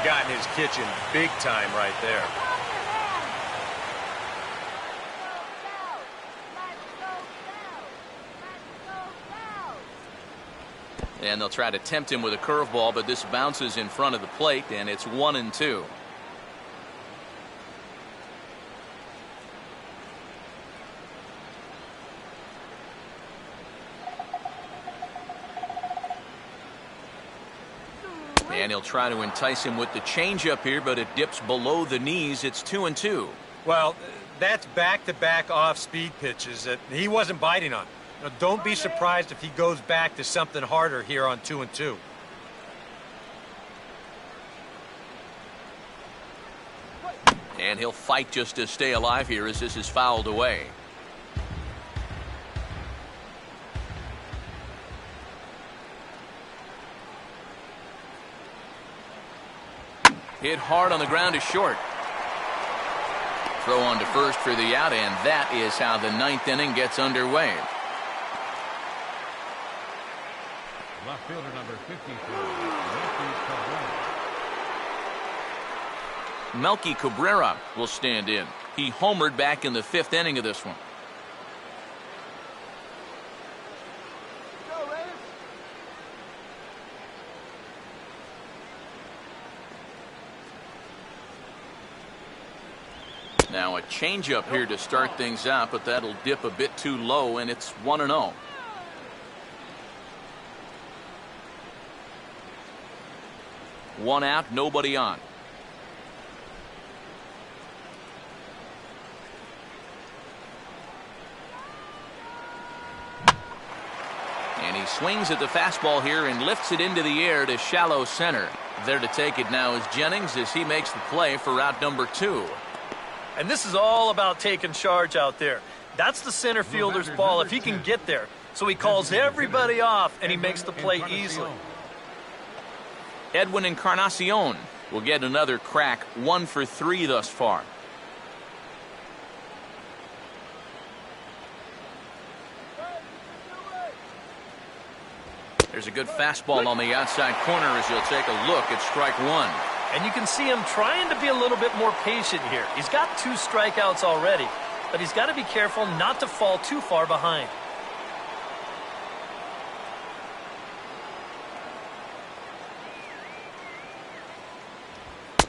Got in his kitchen big time right there. And they'll try to tempt him with a curveball, but this bounces in front of the plate, and it's 1-2. And he'll try to entice him with the changeup here, but it dips below the knees. It's 2-2. Well, that's back-to-back off-speed pitches that he wasn't biting on. Now, don't be surprised if he goes back to something harder here on 2-2. And he'll fight just to stay alive here as this is fouled away. Hit hard on the ground is short. Throw on to first for the out, and that is how the ninth inning gets underway. Left fielder number 53, Melky Cabrera will stand in. He homered back in the fifth inning of this one. Now a changeup here to start things out, but that'll dip a bit too low, and it's 1-0. One out, nobody on. And he swings at the fastball here and lifts it into the air to shallow center. There to take it now is Jennings as he makes the play for out number 2. And this is all about taking charge out there. That's the center fielder's ball if he can get there. So he calls everybody off and he makes the play easily. EDWIN ENCARNACION will get another crack, 1 for 3 thus far. There's a good fastball on the outside corner as he'll take a look at strike 1. And you can see him trying to be a little bit more patient here. He's got 2 strikeouts already, but he's got to be careful not to fall too far behind.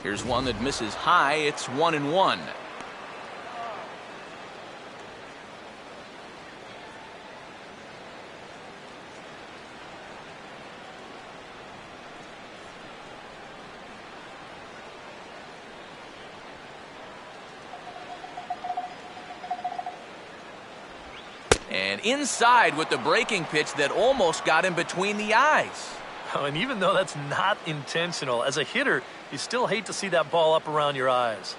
Here's one that misses high. It's 1-1. And inside with the breaking pitch that almost got him between the eyes. Oh, and even though that's not intentional, as a hitter, you still hate to see that ball up around your eyes.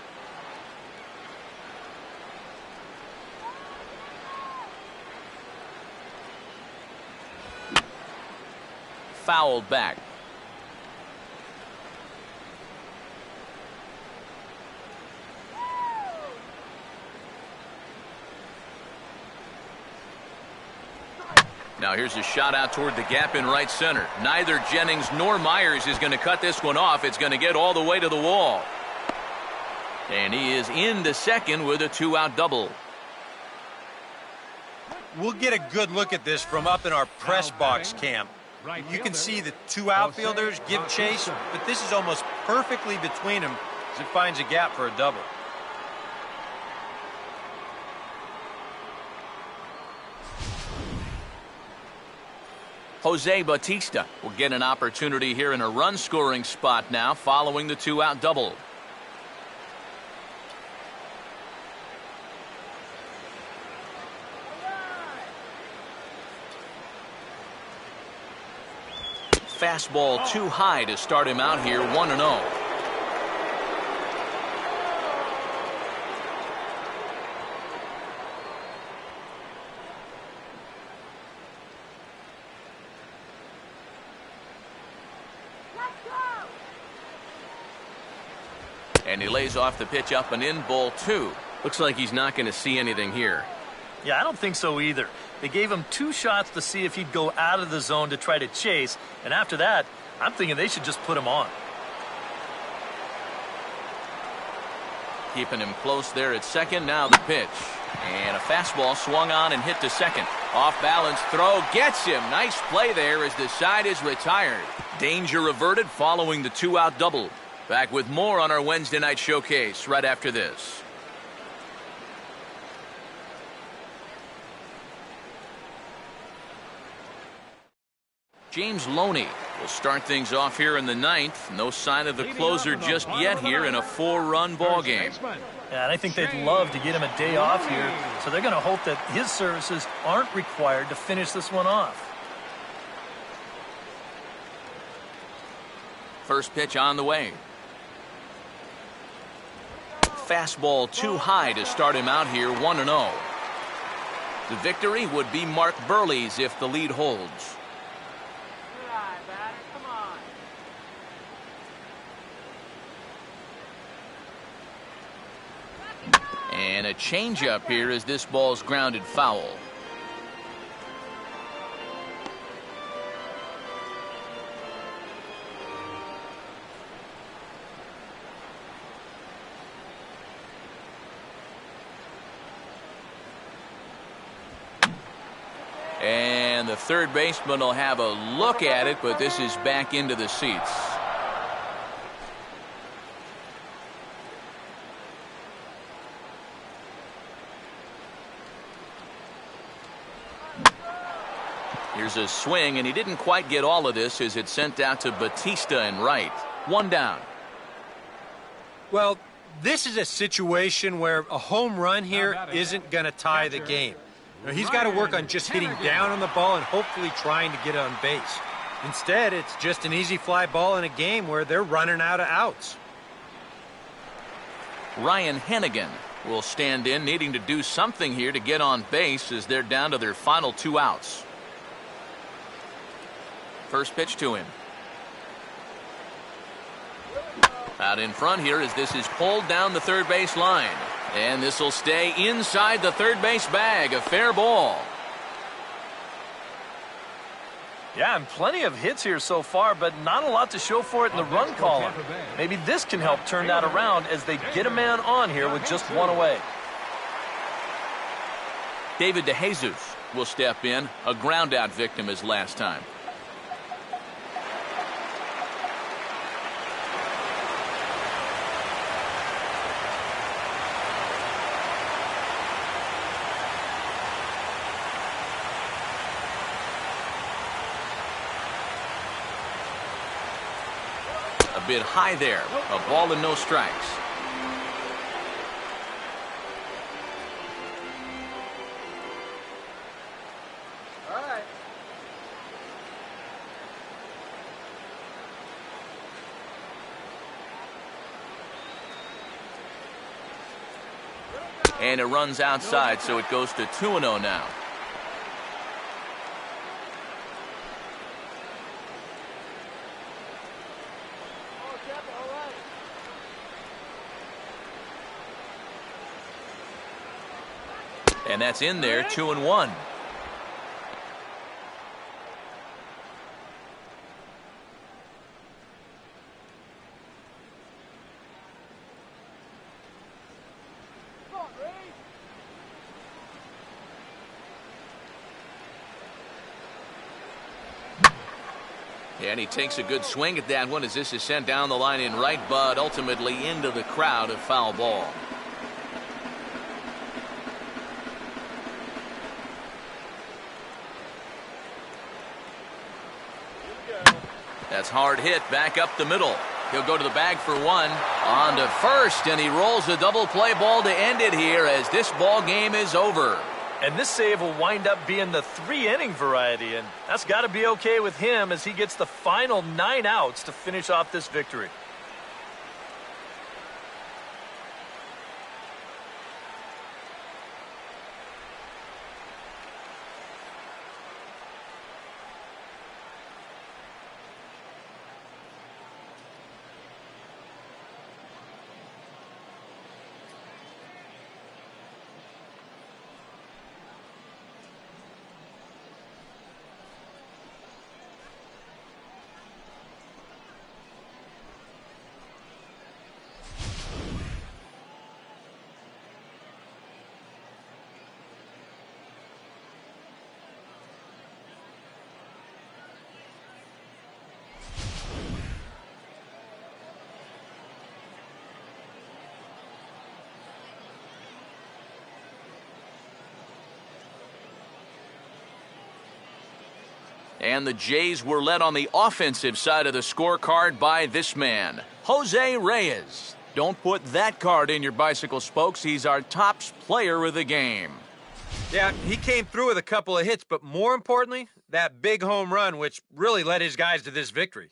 Fouled back. Now here's a shot out toward the gap in right center. Neither Jennings nor Myers is going to cut this one off. It's going to get all the way to the wall. And he is into second with a 2-out double. We'll get a good look at this from up in our press box camp. You can see the 2 outfielders give chase, but this is almost perfectly between them as it finds a gap for a double. Jose Bautista will get an opportunity here in a run-scoring spot now following the 2-out double. Fastball too high to start him out here, 1-0. And he lays off the pitch up and in, ball 2. Looks like he's not going to see anything here. Yeah, I don't think so either. They gave him 2 shots to see if he'd go out of the zone to try to chase. And after that, I'm thinking they should just put him on. Keeping him close there at second. Now the pitch. And a fastball swung on and hit to second. Off balance throw gets him. Nice play there as the side is retired. Danger averted following the 2-out double. Back with more on our Wednesday night showcase right after this. James Loney will start things off here in the 9th. No sign of the closer just yet here in a 4-run ball game. Yeah, and I think they'd love to get him a day off here, so they're going to hope that his services aren't required to finish this one off. First pitch on the way. Fastball too high to start him out here, 1-0. The victory would be Mark Burley's if the lead holds. And a changeup here as this ball's grounded foul. And the third baseman will have a look at it, but this is back into the seats. Here's a swing, and he didn't quite get all of this as it sent out to Batista in right. 1 down. Well, this is a situation where a home run here isn't going to tie the game. Now, he's got to work on just hitting down on the ball and hopefully trying to get on base. Instead, it's just an easy fly ball in a game where they're running out of outs. Ryan Hanigan will stand in, needing to do something here to get on base as they're down to their final 2 outs. First pitch to him. Out in front here as this is pulled down the third base line. And this will stay inside the third base bag. A fair ball. Yeah, and plenty of hits here so far, but not a lot to show for it in the run column. Maybe this can help turn that around as they get a man on here with just 1 away. David DeJesus will step in, a ground-out victim as last time. A bit high there. A ball and no strikes. All right. And it runs outside, so it goes to 2-0 now. And that's in there, 2-1. And he takes a good swing at that one as this is sent down the line in right, but ultimately into the crowd, a foul ball. That's hard hit back up the middle. He'll go to the bag for 1. On to first, and he rolls a double play ball to end it here as this ball game is over. And this save will wind up being the 3-inning variety, and that's got to be okay with him as he gets the final 9 outs to finish off this victory. And the Jays were led on the offensive side of the scorecard by this man, Jose Reyes. Don't put that card in your bicycle spokes. He's our top player of the game. Yeah, he came through with a couple of hits, but more importantly, that big home run, which really led his guys to this victory.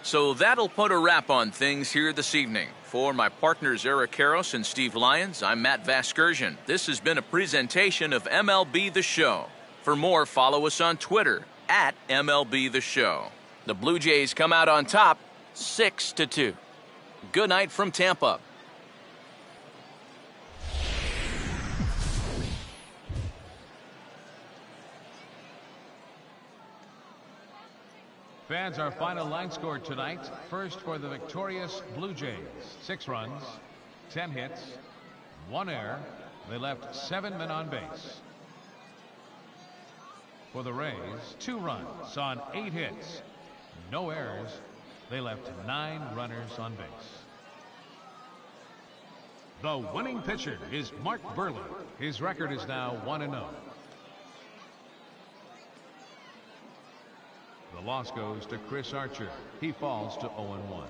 So that'll put a wrap on things here this evening. For my partners Eric Karros and Steve Lyons, I'm Matt Vasgersian. This has been a presentation of MLB The Show. For more, follow us on Twitter at MLB The Show. The Blue Jays come out on top 6-2. Good night from Tampa. Fans, our final line score tonight. First for the victorious Blue Jays. 6 runs, 10 hits, 1 error. They left 7 men on base. For the Rays, 2 runs on 8 hits, no errors. They left 9 runners on base. The winning pitcher is Mark Burley. His record is now 1-0. The loss goes to Chris Archer. He falls to 0-1.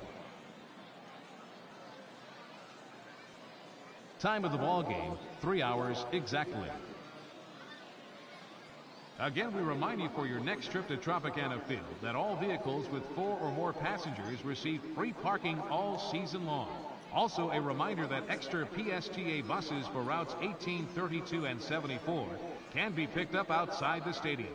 Time of the ball game, 3 hours exactly. Again, we remind you for your next trip to Tropicana Field that all vehicles with 4 or more passengers receive free parking all season long. Also, a reminder that extra PSTA buses for routes 18, 32, and 74 can be picked up outside the stadium.